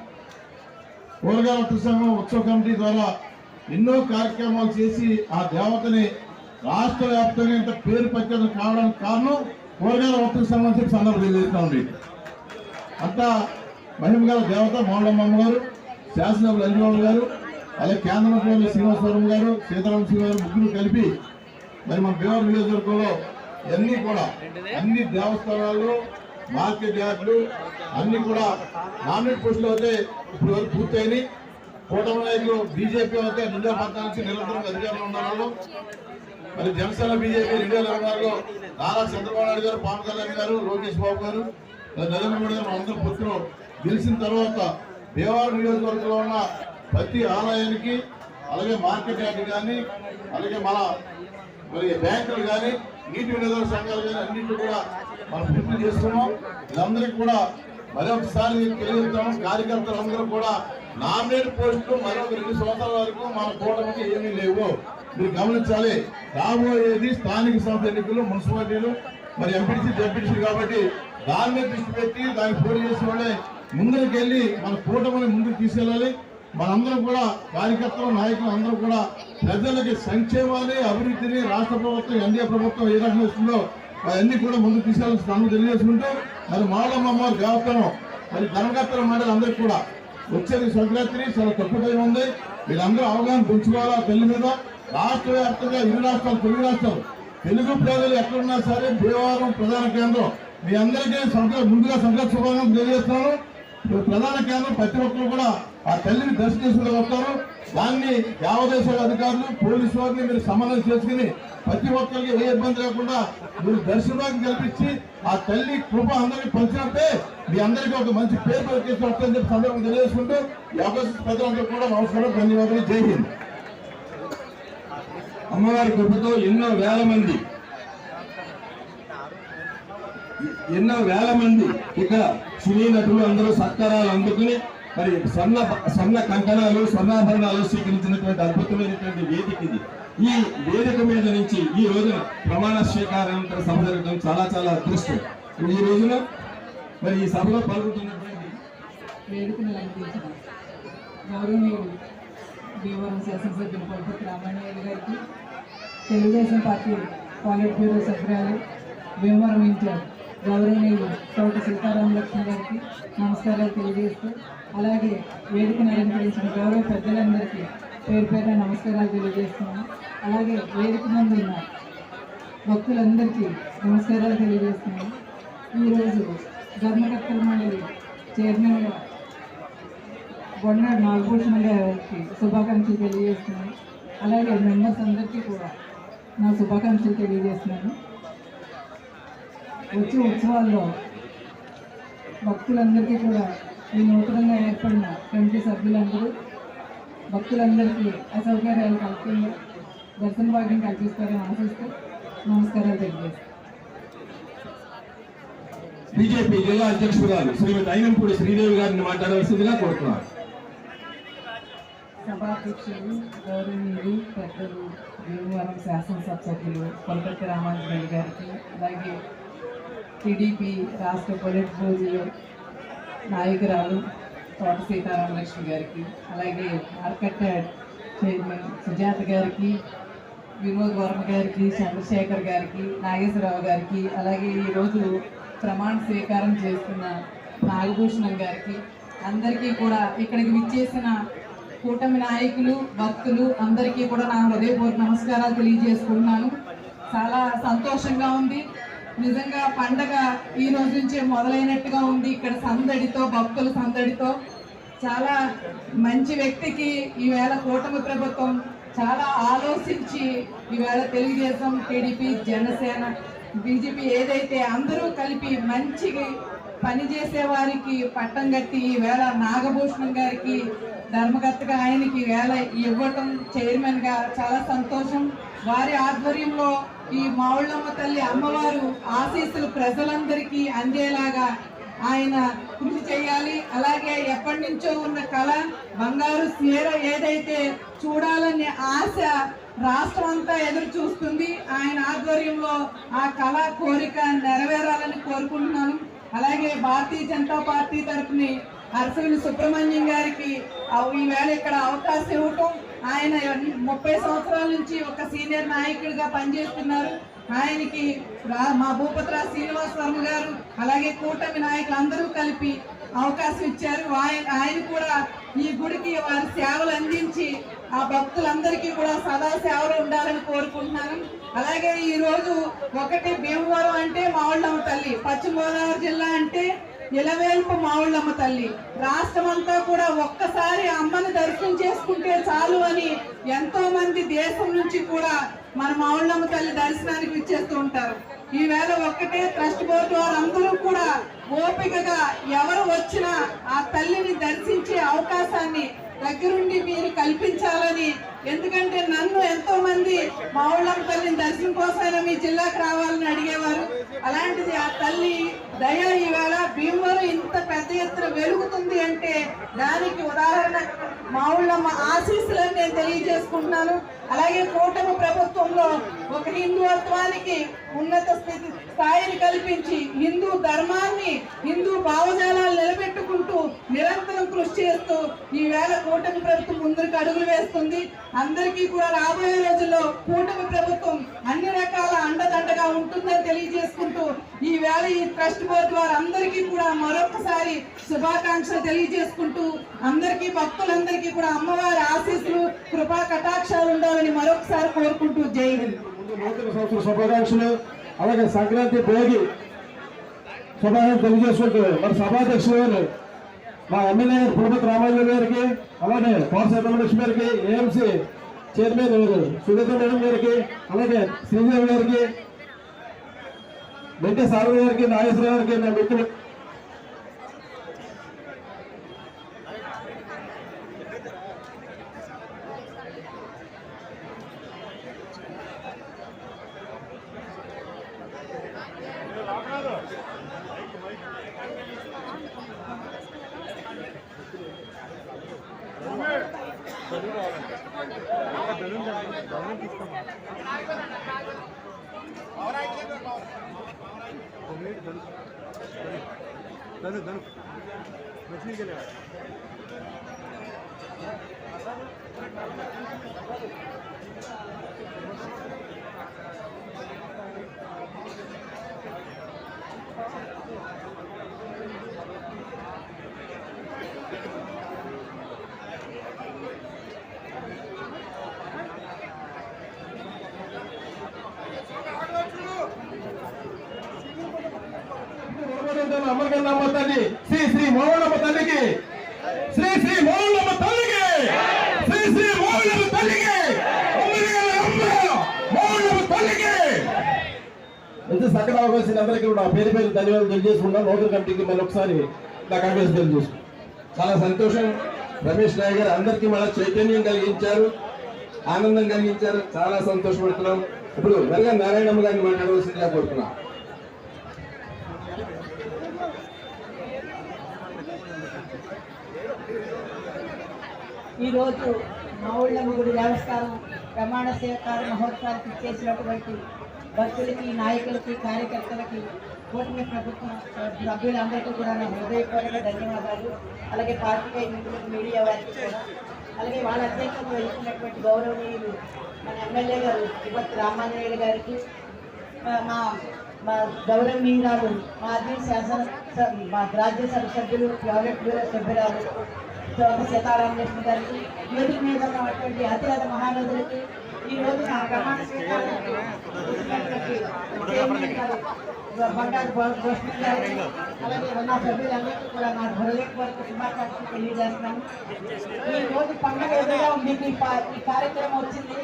కూరగాయల వస్త్ర సంఘం ఉత్సవ కమిటీ ద్వారా ఎన్నో కార్యక్రమాలు చేసి ఆ దేవతని రాష్ట్ర వ్యాప్తంగా ఇంత పేరు ప్రఖ్యాతం కావడానికి కారణం కూరగాయల వస్త్ర సంఘం చెప్పి సందర్భం తెలియజేస్తామండి. అంతా మహిమ గల దేవత మౌళమ్మ గారు, శాసనసభ్యులు అంజబాబు గారు, అలాగే కేంద్ర మంత్రి శ్రీనివాసవరం గారు, సీతారామ సింగ్ గారు ముగ్గురు కలిపి మరి మన భీమవరం నియోజకవర్గంలో అన్ని కూడా అన్ని దేవస్థానాలు, మార్కెట్ యార్డులు అన్ని కూడా నామినేట్ పోస్టులు అయితే ఇప్పుడు వరకు పూర్తయినాయి. కూటమి నాయకులు బీజేపీ అయితే 2014 నుంచి నిరంతరం అధికారంలో ఉన్నారు. మరి జనసేన బీజేపీ 2026లో నారా చంద్రబాబు నాయుడు గారు, పవన్ కళ్యాణ్ గారు, లోకేష్ బాబు గారు, నరేంద్ర మోడీ గారు అందరూ పుత్రులు గెలిచిన తర్వాత భీమవరం నియోజకవర్గంలో ఉన్న ప్రతి ఆలయానికి, అలాగే మార్కెట్ యార్డు కానీ, అలాగే మరి బ్యాంకులు కానీ, నీటి వినియోగ సంఘాలు కానీ అన్నింటినీ కూడా మనం పూర్తి చేస్తున్నాం. వీళ్ళందరికీ కూడా మరొకసారి తెలియజేస్తాము. కార్యకర్తలు అందరూ కూడా నామినేట్ పోస్టులు మరొక 2 సంవత్సరాల వరకు మన కూటమికి ఏమీ లేవు. మీరు గమనించాలి. రాబోయేది స్థానిక సంస్థ ఎన్నికలు, మున్సిపాలిటీలు, మరి ఎంపీటీసీ, జెడ్పీటీసీ కాబట్టి దాని మీద దృష్టి పెట్టి దానికి పోటీ చేసే వాళ్ళే ముందుకు వెళ్ళి మన కూటమిని ముందుకు తీసుకెళ్ళాలి. మనందరం కూడా కార్యకర్తలు, నాయకులు అందరూ కూడా ప్రజలకి సంక్షేమాన్ని, అభివృద్ధిని రాష్ట్ర ప్రభుత్వం, ఎన్డీఏ ప్రభుత్వం ఏ రకంగా ఇస్తుందో అవన్నీ కూడా ముందుకు తీసుకెళ్ళాల్సిన తెలియజేసుకుంటూ మరి మౌళమ్మ అమ్మవారి దేవస్థానం మరి ధర్మకర్తల మండలి అందరికీ కూడా వచ్చేది సంక్రాంతి చాలా తక్కువ టైం ఉంది. వీళ్ళందరూ అవగాహన పెంచుకోవాలా పెళ్లి మీద. రాష్ట్ర వ్యాప్తంగా 2 రాష్ట్రాలు, తెలుగు రాష్ట్రాలు, తెలుగు ప్రజలు ఎక్కడున్నా సరే భీమవరం ప్రధాన కేంద్రం. మీ అందరికీ ముందుగా సంక్రాంతి శుభాకాంక్షలు తెలియజేస్తున్నాను. ప్రధాన కేంద్రం ప్రతి ఒక్కరు కూడా ఆ తల్లిని దర్శనం చేసుకుని వస్తారు. దాన్ని దేవాదాయ అధికారులు, పోలీసు వారిని మీరు సమన్వయం చేసుకుని ప్రతి ఒక్కరికి ఏ ఇబ్బంది లేకుండా మీరు దర్శనాన్ని కల్పించి ఆ తల్లి కృప అందరికీ పంచినట్టే మీ అందరికీ ఒక మంచి పేరు ప్రతిష్ట వస్తుందని చెప్పి సందర్భం తెలియజేసుకుంటూ ఈ అవకాశం ప్రజలందరూ కూడా నమస్కారం, ధన్యవాదాలు, జై హింద్. అమ్మవారి కృపతో ఎన్నో వేల మంది ఇక్కడ సినీ నటులు అందరూ సత్కారాలు అందుకుని మరి స్వర్ణ కంకణాలు, స్వర్ణాభరణాలు స్వీకరించినటువంటి అద్భుతమైనటువంటి వేదిక ఇది. ఈ వేదిక మీద నుంచి ఈ రోజున ప్రమాణ స్వీకారానంతర సభ జరగడం చాలా చాలా అదృష్టం. ఈ రోజున మరి ఈ సభలో పాల్గొంటున్నటువంటి వేదికను అలంకరించిన గౌరవనీయులు భీమవరం శాసనసభ్యులు పొలపతి రామారాయణ గారికి, తెలుగుదేశం పార్టీ పాలిట్ బ్యూరో సభ్యురాలు భీమవరం ఇన్ఛార్జ్ గౌరవనీయులు తోట సీతారామ లక్ష్మి గారికి నమస్కారాలు తెలియజేస్తూ, అలాగే వేదికను అలంకరించిన గౌరవ పెద్దలందరికీ పేరు పేరు నమస్కారాలు తెలియజేస్తున్నాను. అలాగే వేదిక ముందు ఉన్న భక్తులందరికీ నమస్కారాలు తెలియజేస్తున్నాను. ఈరోజు ధర్మకర్తల మండలి చైర్మన్గా బొన్నాడు నాగభూషణ్ గారికి శుభాకాంక్షలు తెలియజేస్తున్నాను. అలాగే మెంబర్స్ అందరికీ కూడా నా శుభాకాంక్షలు తెలియజేస్తున్నాను. వచ్చే ఉత్సవాల్లో భక్తులందరికీ కూడా ఈ నూతనంగా ఏర్పడిన కమిటీ సభ్యులందరూ భక్తులందరికీ అసౌకర్యాలు కల్పించి దర్శన భాగ్యం కల్పిస్తారని ఆశిస్తూ నమస్కారాలు తెలియజేస్తాను. బీజేపీ జిల్లా అధ్యక్షురాలు శ్రీమతి అయినంపూడి శ్రీదేవి గారిని మాట్లాడవలసిందిగా కోరుతున్నారు. సభాధ్యక్షులు గౌరవనీయులు పెద్దలు భీమవరం శాసనసభ సభ్యులు కొలకత్తి రామాంజనేయులు గారికి, అలాగే టీడీపీ రాష్ట్ర పొలిట్ బ్యూరో నాయకురాలు తోట సీతారామలక్ష్మి గారికి, అలాగే మార్కెట్ చైర్మన్ సుజాత గారికి, వినోద్ వర్మ గారికి, చంద్రశేఖర్ గారికి, నాగేశ్వరరావు గారికి, అలాగే ఈరోజు ప్రమాణ స్వీకారం చేస్తున్న నాగభూషణం గారికి, అందరికీ కూడా ఇక్కడికి విచ్చేసిన కూటమి నాయకులు భక్తులు అందరికీ కూడా నా హృదయపూర్వక నమస్కారాలు తెలియజేసుకుంటున్నాను. చాలా సంతోషంగా ఉంది. నిజంగా పండగ ఈ రోజు నుంచే మొదలైనట్టుగా ఉంది. ఇక్కడ సందడితో, భక్తుల సందడితో, చాలా మంచి వ్యక్తికి ఈవేళ కూటమి ప్రభుత్వం చాలా ఆలోచించి ఈవేళ తెలుగుదేశం, టీడీపీ, జనసేన, బీజేపీ ఏదైతే అందరూ కలిపి మంచి పనిచేసే వారికి పట్టం కట్టి ఈవేళ నాగభూషణం గారికి ధర్మకర్తగా ఆయనకి వేళ ఇవ్వటం చైర్మన్గా చాలా సంతోషం. వారి ఆధ్వర్యంలో ఈ మావుళ్ళమ్మ తల్లి అమ్మవారు ఆశీస్సులు ప్రజలందరికీ అందేలాగా ఆయన కృషి చేయాలి. అలాగే ఎప్పటి నుంచో ఉన్న కళ బంగారు చీర ఏదైతే చూడాలనే ఆశ రాష్ట్రం అంతా ఎదురు చూస్తుంది. ఆయన ఆధ్వర్యంలో ఆ కళ కోరిక నెరవేరాలని కోరుకుంటున్నాను. అలాగే భారతీయ జనతా పార్టీ తరఫుని అరసవిల్లి సుబ్రహ్మణ్యం గారికి ఈవేళ ఇక్కడ అవకాశం ఇవ్వటం, ఆయన 30 సంవత్సరాల నుంచి ఒక సీనియర్ నాయకుడిగా పనిచేస్తున్నారు. ఆయనకి మా భూపత్ర శ్రీనివాస వర్మ గారు అలాగే కూటమి నాయకులు అందరూ కలిపి అవకాశం ఇచ్చారు. ఆయన కూడా ఈ గుడికి వారి సేవలు అందించి ఆ భక్తులందరికీ కూడా సదా సేవలు ఉండాలని కోరుకుంటున్నాను. అలాగే ఈ రోజు ఒకటి భీమవరం అంటే మావుళ్ళమ్మ తల్లి, పశ్చిమ గోదావరి జిల్లా అంటే ఇలవేల్పు మావుళ్ళమ్మ తల్లి, రాష్ట్రం అంతా కూడా ఒక్కసారి అమ్మని దర్శనం చేసుకుంటే చాలు అని ఎంతో మంది దేశం నుంచి కూడా మన మావుళ్ళమ్మ తల్లి దర్శనానికి విచ్చేస్తూ ఉంటారు. ఈవేళ ఒక్కటే ట్రస్ట్ బోర్డు వారందరూ కూడా ఓపికగా ఎవరు వచ్చినా ఆ తల్లిని దర్శించే అవకాశాన్ని దగ్గరుండి మీరు కల్పించాలని, ఎందుకంటే నన్ను ఎంతో మంది మావుళ్ళమ్మ తల్లిని దర్శనం కోసమైనా మీ జిల్లాకు రావాలని అడిగేవారు. అలాంటిది ఆ తల్లి దయ ఈవేళ భీమవరం ఇంత పెద్ద ఎత్తున వెలుగుతుంది అంటే దానికి ఉదాహరణ మావుళ్ళమ్మ ఆశీస్సులని నేను తెలియజేసుకుంటున్నాను. అలాగే కూటమి ప్రభుత్వంలో ఒక హిందుత్వానికి ఉన్నత స్థాయిని కల్పించి హిందూ ధర్మాన్ని, హిందూ భావజాలాలు నిలబెట్టుకుంటూ నిరంతరం కృషి చేస్తూ ఈవేళ కూటమి ప్రభుత్వం ముందుకు అడుగులు వేస్తుంది. అందరికీ కూడా రాబోయే రోజుల్లో కూటమి ప్రభుత్వం అన్ని రకాల అండదండగా ఉంటుందని తెలియజేసుకుంటూ ఈవేళ ఈ ట్రస్ట్ బోర్డు వారందరికీ కూడా మరొకసారి శుభాకాంక్షలు తెలియజేసుకుంటూ అందరికీ భక్తులందరికీ కూడా అమ్మవారి ఆశీస్సులు కృపా కటాక్షాలు ఉండాలని మరొకసారి కోరుకుంటూ జై హింద్. నూతన సంవత్సర శుభాకాంక్షలు, అలాగే సంక్రాంతి భోగి శుభాకాంక్షలు తెలియజేసుకుంటూ మరి సభాధ్యక్షులు గారు మా ఎమ్మెల్యే పులపతి రామారావు గారికి, అలాగే తోట సీతారామలక్ష్మి గారికి, ఏఎంసీ చైర్మన్ సునీత మేడం గారికి, అలాగే శ్రీదేవి గారికి, వెంకట సారథి గారికి, నాగేశ్వరరావు గారికి నా మిత్రులు ప్రపంచంలో అమ్మకన్నమ్మ తల్లి శ్రీ శ్రీ మోహనమ్మ తల్లికి, శ్రీ శ్రీ మోహనమ్మ తల్లికి, శ్రీ శ్రీ మోహనమ్మ తల్లికి, మోహనమ్మ తల్లికి. ఇంత చక్కగా అవకాశం అందరికీ కూడా పేరు పేరు ధన్యవాదాలు తెలియజేసుకున్నాం. నూతన కమిటీకి మరొకసారి నా కాంగ్రెస్ తెలియజేసుకున్నాం. చాలా సంతోషం. రమేష్ నాయ్ గారు అందరికీ మళ్ళీ చైతన్యం కలిగించారు, ఆనందం కలిగించారు. చాలా సంతోషపడుతున్నాం. ఇప్పుడు వెనక నారాయణమ్మ గారిని మాట్లాడవలసిందిగా కోరుతున్నాం. ఈరోజు మావుళ్ళమ్మ గుడి దేవస్థానం ప్రమాణ స్వీకార మహోత్సవానికి ఇచ్చేసినటువంటి భక్తులకి, నాయకులకి, కార్యకర్తలకి, కూటమి ప్రభుత్వం సభ్యులందరికీ కూడా నా హృదయపూర్వక ధన్యవాదాలు. అలాగే పార్టీ మిత్రులకు, మీడియా వారికి కూడా, అలాగే వాళ్ళ అధ్యక్షతను వహించినటువంటి గౌరవనీయులు మన ఎమ్మెల్యే గారు తిరుపతి రామాంజనేయులు గారికి, మా మా గౌరవనీయురాలు మాజీ మా రాజ్యసభ సభ్యులు, ప్రాజెక్ట్ బ్యూరో సభ్యురాలు సీతారామకృష్ణ గారికి, వేదిక మీద ఉన్నటువంటి అతిరథ మహానదులకి, ఈ రోజు నా ప్రమాణ స్వీకారం బండారు భూషణ్ గారికి, అలాగే నా సభ్యులందరికీ కూడా నా హృదయపూర్వక శుభాకాంక్షలు తెలియజేస్తున్నాను. ఈ రోజు పండుగ ఎదురుగా ఉంది. ఈ కార్యక్రమం వచ్చింది.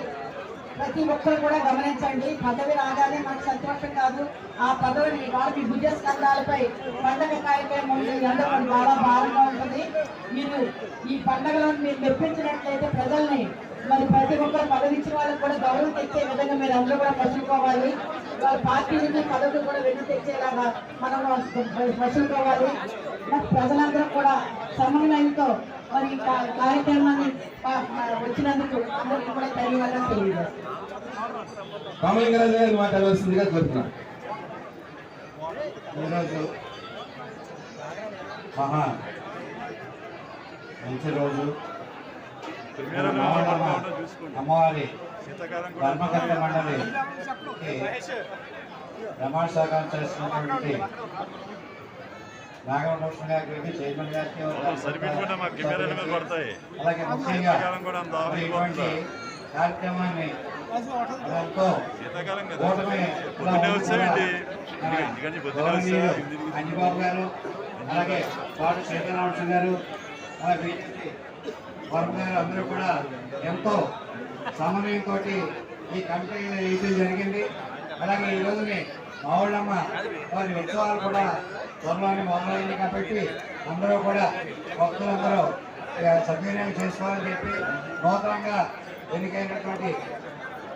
ప్రతి ఒక్కరు కూడా గమనించండి. పదవి రాగానే మనకు సంతోషం కాదు. ఆ పదవిని వారి భుజ స్కంధాలపై పండగ కార్యక్రమం ఉంటుంది. అందరూ చాలా భారంగా ఉంటుంది. మీరు ఈ పండుగలను మీరు మెప్పించినట్లయితే ప్రజల్ని, మరి ప్రతి ఒక్కరు పదవి ఇచ్చిన వాళ్ళకి కూడా గౌరవం తెచ్చే విధంగా మీరు అందరూ కూడా మసులుకోవాలి. వాళ్ళ పార్టీ నుంచి పదవులు కూడా వెన్ను తెచ్చేలాగా మనం మసులుకోవాలి. మరి ప్రజలందరూ కూడా సమన్వయంతో మరి కార్యక్రమాన్ని వచ్చినందుకు అందరికీ కూడా ధన్యవాదాలు తెలియజేస్తాం. రామలింగరాజు గారిని మాట్లాడవలసిందిగా కోరుతున్నాం. ఈరోజు మహా మంచి రోజు. అమ్మవారి ధర్మకర్త మండలికి ప్రమాణ స్వీకారం చేస్తున్నటువంటి నాగభూషణ్ గారికి, చైర్మన్ గారికి, అలాగే ముఖ్యంగా ఇటువంటి కార్యక్రమాన్ని ఎంతో అంజిబాబు గారు, అలాగే పాటు సీతారామకృష్ణ గారు, అలాగే బీజేపీ వర్మ గారు అందరూ కూడా ఎంతో సమన్వయంతో ఈ కమిటీ వేయడం జరిగింది. అలాగే ఈ రోజుని మావుళ్ళమ్మ వారి ఉత్సవాలు కూడా త్వరలోనే మొదలైంది కాబట్టి అందరూ కూడా భక్తులందరూ సద్వినియోగం చేసుకోవాలని చెప్పి నూతనంగా ఎన్నికైనటువంటి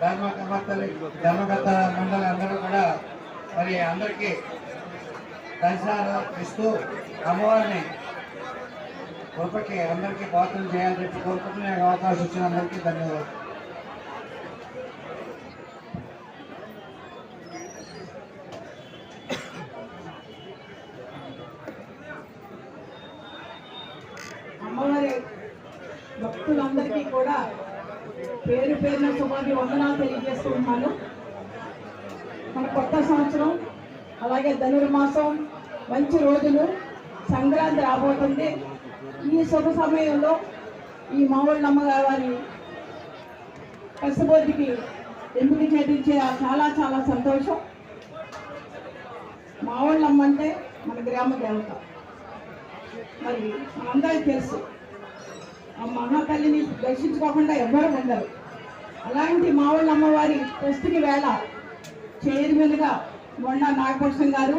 ధర్మకర్త మండలి అందరూ కూడా మరి అందరికీ దర్శనాలు ఇస్తూ అమ్మవారిని కృపకి అందరికీ పాత్రలు చేయాలని చెప్పి కోరుకుంటున్న అవకాశం ఇచ్చిన అందరికీ ధన్యవాదాలు. అమ్మవారి భక్తులందరికీ కూడా పేరు పేరున శుభాభి వందనాలు తెలియజేస్తూ ఉన్నాను. మన కొత్త సంవత్సరం, అలాగే ధనుర్మాసం, మంచి రోజులు, సంక్రాంతి రాబోతుంది. ఈ శుభ సమయంలో ఈ మావుళ్ళమ్మ గారి కష్టబోధికి ఎంపిక చేయించే చాలా చాలా సంతోషం. మావుళ్ళమ్మ అంటే మన గ్రామ దేవత. మరి మనందరికీ తెలుసు, ఆ మహాతల్లిని దర్శించుకోకుండా ఎవ్వరూ ఉండరు. అలాంటి మావుళ్ళమ్మ వారి ట్రస్ట్కి వేళ చైర్మన్గా మొన్న నాగభూషణ్ గారు,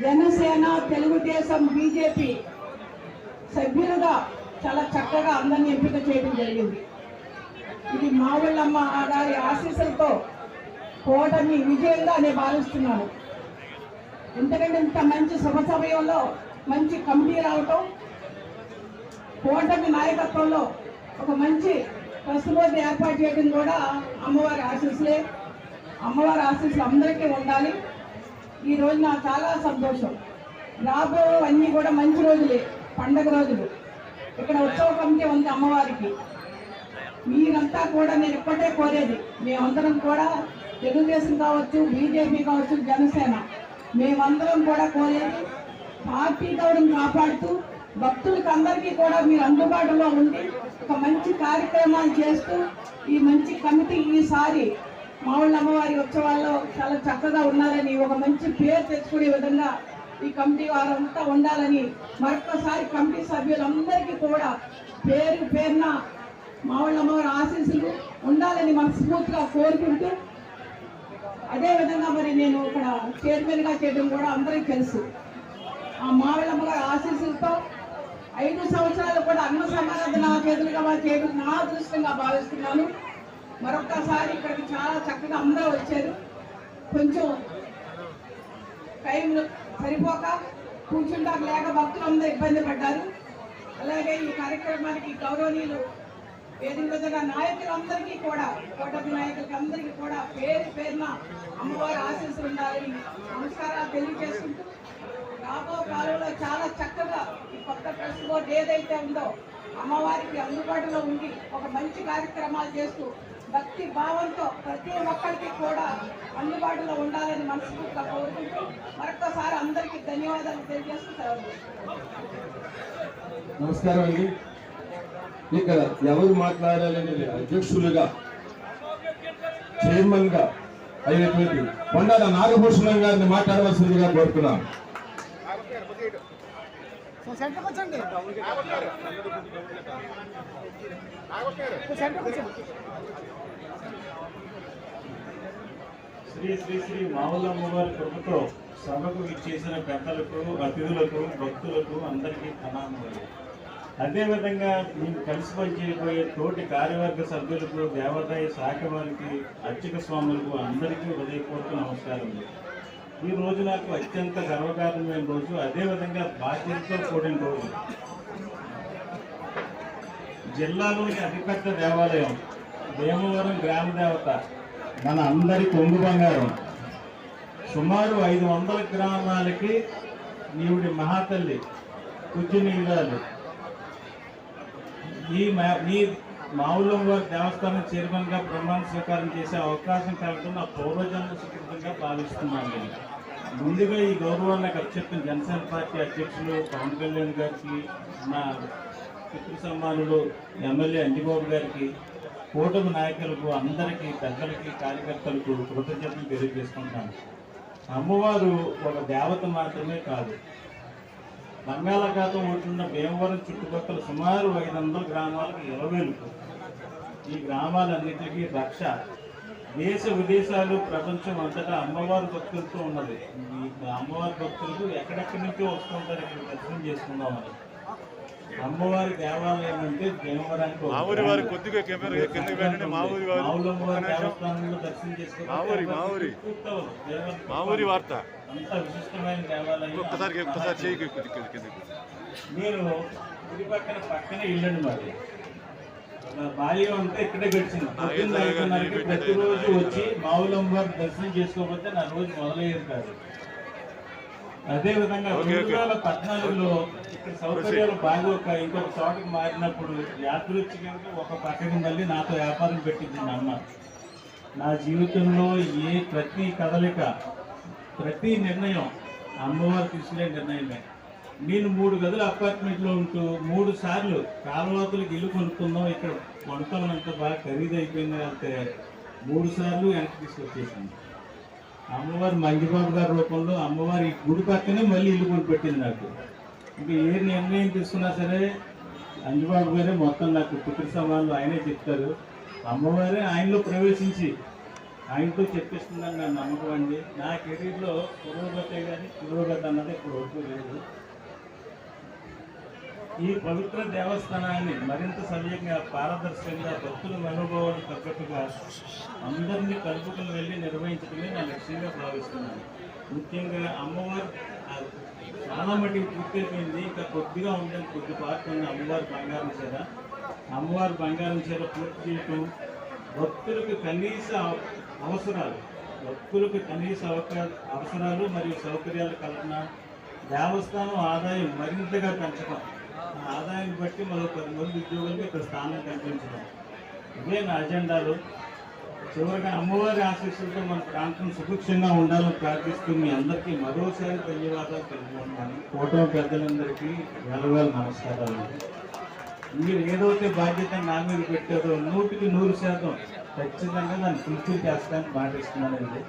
జనసేన, తెలుగుదేశం, బీజేపీ సభ్యులుగా చాలా చక్కగా అందరినీ ఎంపిక చేయడం జరిగింది. ఇది మావుళ్ళమ్మ గారి ఆశీస్సులతో కూటమి విజయంగా నేను భావిస్తున్నాను. ఎందుకంటే ఇంత మంచి శుభ సమయంలో మంచి కమిటీ రావటం, కూటమి నాయకత్వంలో ఒక మంచి ట్రస్ట్ బోర్డు ఏర్పాటు చేయడం కూడా అమ్మవారి ఆశీస్సులే. అమ్మవారి ఆశీస్సులు అందరికీ ఉండాలి. ఈ రోజు నాకు చాలా సంతోషం. రాబో అన్నీ కూడా మంచి రోజులే, పండగ రోజులు. ఇక్కడ ఉత్సవ కమిటీ ఉంది అమ్మవారికి. మీరంతా కూడా నేను ఇప్పటికే కోరేది, మేమందరం కూడా తెలుగుదేశం కావచ్చు, బీజేపీ కావచ్చు, జనసేన, మేమందరం కూడా కోరేది పార్టీ గౌరవం కాపాడుతూ భక్తులకు అందరికీ కూడా మీరు అందుబాటులో ఉండి ఒక మంచి కార్యక్రమాలు చేస్తూ ఈ మంచి కమిటీ ఈసారి మావుళ్ళ అమ్మవారి ఉత్సవాల్లో చాలా చక్కగా ఉన్నారని ఒక మంచి పేరు తెచ్చుకునే విధంగా ఈ కమిటీ వారంతా ఉండాలని మరొకసారి కమిటీ సభ్యులందరికీ కూడా పేరు పేరున మావళ్ళమ్మవారి ఆశీస్సులు ఉండాలని మనస్ఫూర్తిగా కోరుకుంటూ, అదేవిధంగా మరి నేను ఇక్కడ చైర్మన్గా చేయడం కూడా అందరికీ తెలుసు. ఆ మావళ్ళమ్మగారి ఆశీస్సులతో 5 సంవత్సరాలు కూడా అన్న సమారాధన చేతులుగా చేయడం నా అదృష్టంగా భావిస్తున్నాను. మరొక్కసారి ఇక్కడికి చాలా చక్కగా అందరూ వచ్చారు. కొంచెం టైం సరిపోక కూర్చుంటారు లేక భక్తులు అందరూ ఇబ్బంది పడ్డారు. అలాగే ఈ కార్యక్రమానికి గౌరవనీయులు వేదిక మీద నాయకులందరికీ కూడా, కూటమి నాయకులకి అందరికీ కూడా పేరు పేరున అమ్మవారి ఆశీస్సులు ఉండాలని నమస్కారాలు తెలియజేసుకుంటూ, రాబో కాలంలో చాలా చక్కగా ఈ కొత్త ట్రస్ట్ బోర్డు ఏదైతే ఉందో అమ్మవారికి అందుబాటులో ఉండి ఒక మంచి కార్యక్రమాలు చేస్తూ భక్తి భావంతో ప్రతి ఒక్కరికి కూడా అందుబాటులో ఉండాలని మనస్ఫూర్తిగా కోరుకుంటూ మరొకసారి అందరికీ ధన్యవాదాలు తెలియజేస్తూ సెలవు. నమస్కారం అండి. ఇక్కడ ఎవరు మాట్లాడాలని అధ్యక్షులుగా చైర్మన్ గా అయినటువంటి కొండాల నాగభూషణం గారిని మాట్లాడవలసిందిగా కోరుతున్నాం. శ్రీ శ్రీ శ్రీ మావులమ్మవారి కృపతో సభకు ఇచ్చేసిన పెద్దలకు, అతిథులకు, భక్తులకు అందరికీ ప్రణామాలు. అదేవిధంగా మేము కలిసి పనిచేయబోయే తోటి కార్యవర్గ సభ్యులకు, దేవాదాయ శాఖ వారికి, అర్చక స్వాములకు అందరికీ హృదయపూర్వక నమస్కారములు. ఈ రోజు నాకు అత్యంత గర్వకారణమైన రోజు, అదేవిధంగా బాధ్యతతో కూడిన రోజు. జిల్లాలోని అతిపెద్ద దేవాలయం భీమవరం గ్రామ దేవత మన అందరి కొంగు బంగారం. సుమారు 500 గ్రామాలకి నీవుడి మహాతల్లి పూజ్యనీయురాలు. ఈ మావులమ్మవారి దేవస్థానం చైర్మన్గా ప్రమాణ స్వీకారం చేసే అవకాశం కలగడం నా పూర్వజన్మ సుకృతంగా భావిస్తున్నాను. ముందుగా ఈ గౌరవాన్ని నాకు అప్పచెప్పిన జనసేన పార్టీ అధ్యక్షులు పవన్ కళ్యాణ్ గారికి, నా పితృ సమ్మానులు ఎమ్మెల్యే అంజిబాబు గారికి, కూటమి నాయకులకు అందరికీ, పెద్దలకి, కార్యకర్తలకు కృతజ్ఞతలు తెలియజేసుకుంటాను. అమ్మవారు ఒక దేవత మాత్రమే కాదు, బంగాళాఖాతం ఉంటున్న భీమవరం చుట్టుపక్కల సుమారు 500 గ్రామాలకు ఇలవేలుపు. ఈ గ్రామాలన్నింటికీ రక్ష. దేశ విదేశాలు, ప్రపంచం అంతటా అమ్మవారి భక్తులతో ఉన్నది. ఈ అమ్మవారి భక్తులకు ఎక్కడెక్కడి నుంచో వస్తుంటారు ఇక్కడ దర్శనం చేసుకుందామని. అమ్మవారి దేవాలయం అంటే భీమవరానికి మావులమ్మవారి దేవస్థానంలో దర్శనం చేసుకోవాలి. అంత విశిష్టమైన దేవాలయం. నేను గుడి పక్కనే ఇల్లండి మాది. నా బాల్యం అంతా ఇక్కడే గడిచింది. ప్రతిరోజు వచ్చి మావులమ్మవారి దర్శనం చేసుకోకపోతే నా రోజు మొదలయ్యేది కాదు. అదేవిధంగా 2014లో ఇక్కడ సౌకర్యాలు బాగోక ఇంకొక చోటకి మారినప్పుడు యాదృచ్ఛికంగా ఒక పక్కకి మళ్ళీ నాతో వ్యాపారం పెట్టింది మా అమ్మ. నా జీవితంలో ప్రతి కదలిక, ప్రతి నిర్ణయం అమ్మవారు తీసుకునే నిర్ణయమే. నేను 3 గదుల అపార్ట్మెంట్లో ఉంటూ 3 సార్లు కాలువతులకు ఇల్లు కొనుక్కుందాం, ఇక్కడ కొనుక్కోమనంత బాగా ఖరీదైపోయింది అంటే 3 సార్లు వెనక్కి తీసుకొచ్చేసాను. అమ్మవారి మంగిబాబు గారి రూపంలో అమ్మవారి గుడి పక్కనే మళ్ళీ ఇల్లు కొనిపెట్టింది నాకు. ఇంకా ఏ నిర్ణయం తీసుకున్నా సరే అంజబాబు గారే మొత్తం నాకు పితృ సమానులు ఆయనే చెప్తారు. అమ్మవారే ఆయనలో ప్రవేశించి ఆయనతో చెప్పిస్తుందని నా నమ్మకం అండి. నా కెరీర్లో పురోగతే కానీ పురోగతి అన్నది ఇప్పుడు వరకు లేదు. ఈ పవిత్ర దేవస్థానాన్ని మరింత సవ్యంగా, పారదర్శకంగా, భక్తుల మనోభావాలు తగ్గట్టుగా అందరినీ కలుపుకుని వెళ్ళి నిర్వహించడమే నా లక్ష్యంగా భావిస్తున్నాను. ముఖ్యంగా అమ్మవారు చాలా మటుకు పూర్తయిపోయింది, ఇంకా కొద్దిగా ఉండేది, కొద్ది పార్టీ ఉంది. అమ్మవారి బంగారం చీర, అమ్మవారి బంగారం చీర పూర్తి చేయటం, భక్తులకు కనీస అవసరాలు మరియు సౌకర్యాలు కల్పన, దేవస్థానం ఆదాయం మరింతగా పెంచడం, ఆదాయాన్ని బట్టి మరో 10 మంది ఉద్యోగులకు ఇక్కడ స్థానం కల్పించడం, ఇవే నా అజెండాలు. చివరిగా అమ్మవారి ఆశీస్సులతో మన ప్రాంతం సుభిక్షంగా ఉండాలని ప్రార్థిస్తూ మీ అందరికీ మరోసారి ధన్యవాదాలు తెలుపుకుంటున్నాను. కూటమి పెద్దలందరికీ వేల నమస్కారాలు. మీరు ఏదైతే బాధ్యత నా మీద పెట్టారో 100కి 100% ఖచ్చితంగా దాన్ని ఫుల్ఫిల్ చేస్తానని మాటిస్తున్నానండి.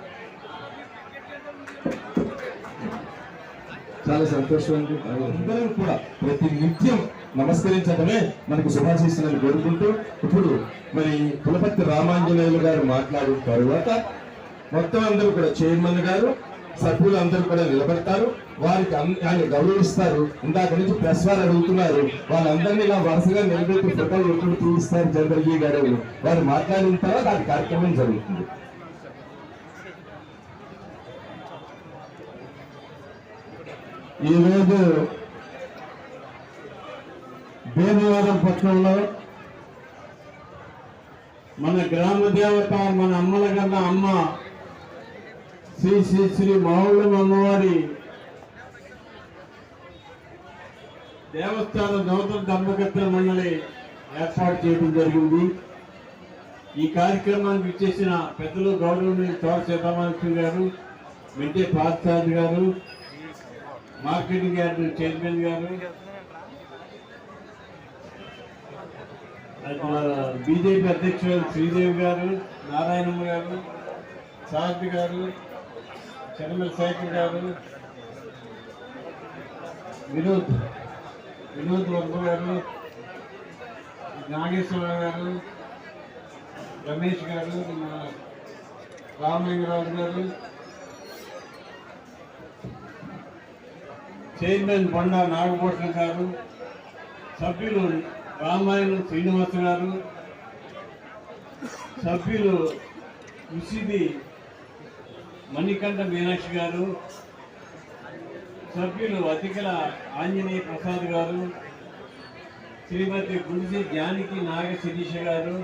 చాలా సంతోషం అండి. అందరం కూడా ప్రతి నిత్యం నమస్కరించడమే మనకు శుభాశీస్సులను కోరుకుంటూ ఇప్పుడు మరి పులపర్తి రామాంజనేయులు గారు మాట్లాడిన తరువాత మొత్తం అందరూ కూడా చైర్మన్ గారు సభ్యులు అందరూ కూడా నిలబడతారు. వారికి ఆయన గౌరవిస్తారు. ఇందాక నుంచి ప్రెస్ వారు అడుగుతున్నారు, వాళ్ళందరినీ ఇలా వరుసగా నిలబెట్టి ఫోటోలు ఎప్పుడు చూపిస్తారు చంద్రజీ గారు. వారు మాట్లాడిన తర్వాత ఆ కార్యక్రమం జరుగుతుంది. ఈరోజు భీమవరం పట్టణంలో మన గ్రామ దేవత, మన అమ్మల కన్నా అమ్మ శ్రీ శ్రీ శ్రీ మావుళ్ళమ్మ అమ్మవారి దేవస్థాన నూతన ధర్మకర్తల మండలి ఏర్పాటు చేయడం జరిగింది. ఈ కార్యక్రమానికి ఇచ్చేసిన పెద్దలు గౌరవనీయులు చోట సీతారామకృష్ణ గారు, మెంటే పార్థసారథి గారు, మార్కెటింగ్ యార్డ్ చైర్మన్ గారు, బీజేపీ అధ్యక్షులు శ్రీదేవి గారు, నారాయణమ్మ గారు, సారథి గారు, చర్మల్ శేఖర్ గారు, వినోద్ వర్మ గారు, నాగేశ్వరరావు గారు, రమేష్ గారు, రామలింగరాజు గారు, చైర్మన్ బండా నాగభూషణ్ గారు, సభ్యులు రామాయణం శ్రీనివాస గారు, సభ్యులు విసిది మణికంఠ మీనాక్షి గారు, సభ్యులు అతికల ఆంజనేయ ప్రసాద్ గారు, శ్రీమతి గుడిసి జానకి నాగ శిరీష గారు,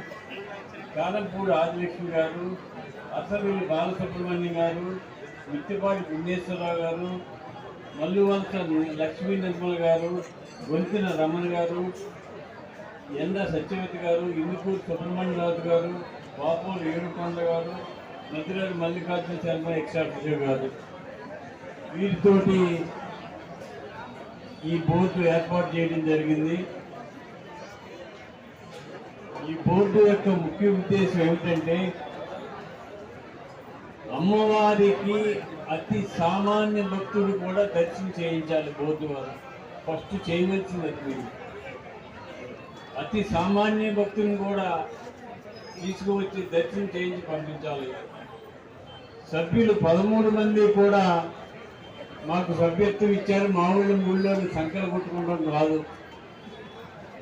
కాలంపూడి ఆదిలక్ష్మి గారు, అసలు బాలసుబ్రహ్మణ్యం గారు, మిత్తిపాటి గుండేశ్వరరావు గారు, మల్లువంశ లక్ష్మీ నిర్మల గారు, గొంతిన రమణ గారు, ఎండ సత్యవతి గారు, ఇందుకూరు సుబ్రహ్మణ్యరాజు గారు, బాపూరు ఏడుకొండ గారు, మధురాజు మల్లికార్జున శర్మ ఎక్సాఫిషియో గారు. వీరితోటి ఈ బోర్డు ఏర్పాటు చేయడం జరిగింది. ఈ బోర్డు యొక్క ముఖ్య ఉద్దేశం ఏమిటంటే, అమ్మవారికి అతి సామాన్య భక్తుడు కూడా దర్శనం చేయించాలి. బోర్డు వారు ఫస్ట్ చేయవలసింది అది. అతి సామాన్య భక్తుని కూడా తీసుకువచ్చి దర్శనం చేయించి పంపించాలి. సభ్యులు 13 మంది కూడా మాకు సభ్యత్వం ఇచ్చారు. మా ఊళ్ళోని సంఖ్యలు కొట్టుకుంటాం కాదు.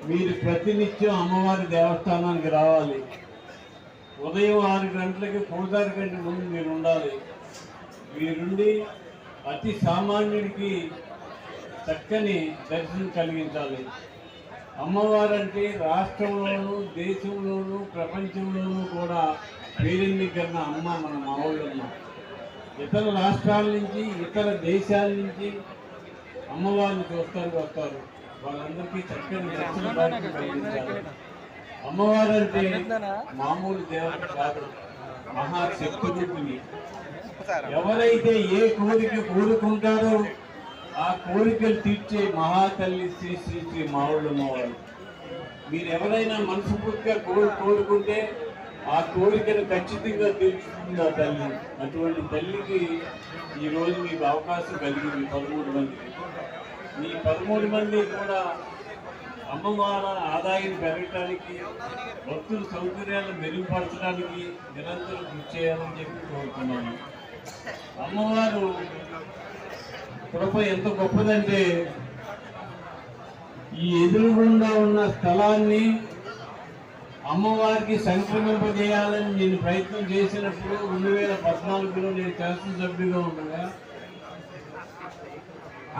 మీరు ప్రతినిత్యం అమ్మవారి దేవస్థానానికి రావాలి. ఉదయం 6 గంటలకి పూజారి గంట ముందు మీరు ఉండాలి. మీరుండి అతి సామాన్యుడికి చక్కని దర్శనం కలిగించాలి. అమ్మవారంటే రాష్ట్రంలోనూ, దేశంలోనూ, ప్రపంచంలోనూ కూడా పేరెన్నికన్న అమ్మ మన మావుళ్ళమ్మ. ఇతర రాష్ట్రాల నుంచి, ఇతర దేశాల నుంచి అమ్మవారిని వస్తారు. వాళ్ళందరికీ చక్కని దర్శన భాగ్యం కలిగించాలి. అమ్మవారంటే మామూలు దేవత కాదు, మహాశక్తిని. ఎవరైతే ఏ కోరిక కోరుకుంటారో ఆ కోరికలు తీర్చే మహాతల్లి శ్రీ శ్రీ శ్రీ మావుళ్ళమ్మవారు. మీరు ఎవరైనా మనస్ఫూర్తిగా కోరుకుంటే ఆ కోరికను ఖచ్చితంగా తీర్చుతుంది ఆ తల్లి. అటువంటి తల్లికి ఈరోజు మీకు అవకాశం కలిగింది 13 మందికి. ఈ 13 మంది కూడా అమ్మవారి ఆదాయం పెరగటానికి, భక్తుల సౌకర్యాలను మెరుగుపరచడానికి నిరంతరం కృషి చేయాలని చెప్పి కోరుతున్నాను. అమ్మవారు కృప ఎంత గొప్పదంటే, ఈ ఎదురుగుండా ఉన్న స్థలాన్ని అమ్మవారికి సంక్రమింపజేయాలని నేను ప్రయత్నం చేసినప్పుడు 2014లో నేను శాసనసభ్యుగా ఉండగా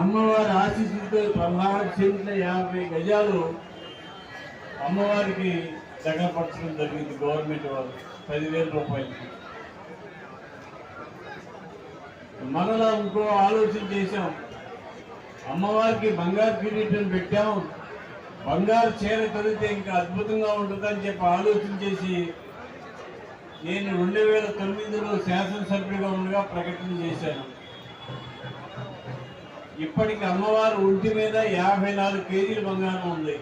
అమ్మవారి ఆశీస్సులతో 16 సెంట్ల 50 గజాలు అమ్మవారికి దగ్గరపరచడం జరిగింది. గవర్నమెంట్ వారు 10,000 రూపాయలకి. మరలా ఇంకో ఆలోచన చేశాం. అమ్మవారికి బంగారు కిరీటం పెట్టాం, బంగారు చీర కలిగితే ఇంకా అద్భుతంగా ఉంటుందని చెప్పి ఆలోచన చేసి నేను 2009లో శాసనసభ్యుడిగా ఉండగా ప్రకటన చేశాను. ఇప్పటికి అమ్మవారి ఒంటి మీద 54 కేజీల బంగారం ఉంది.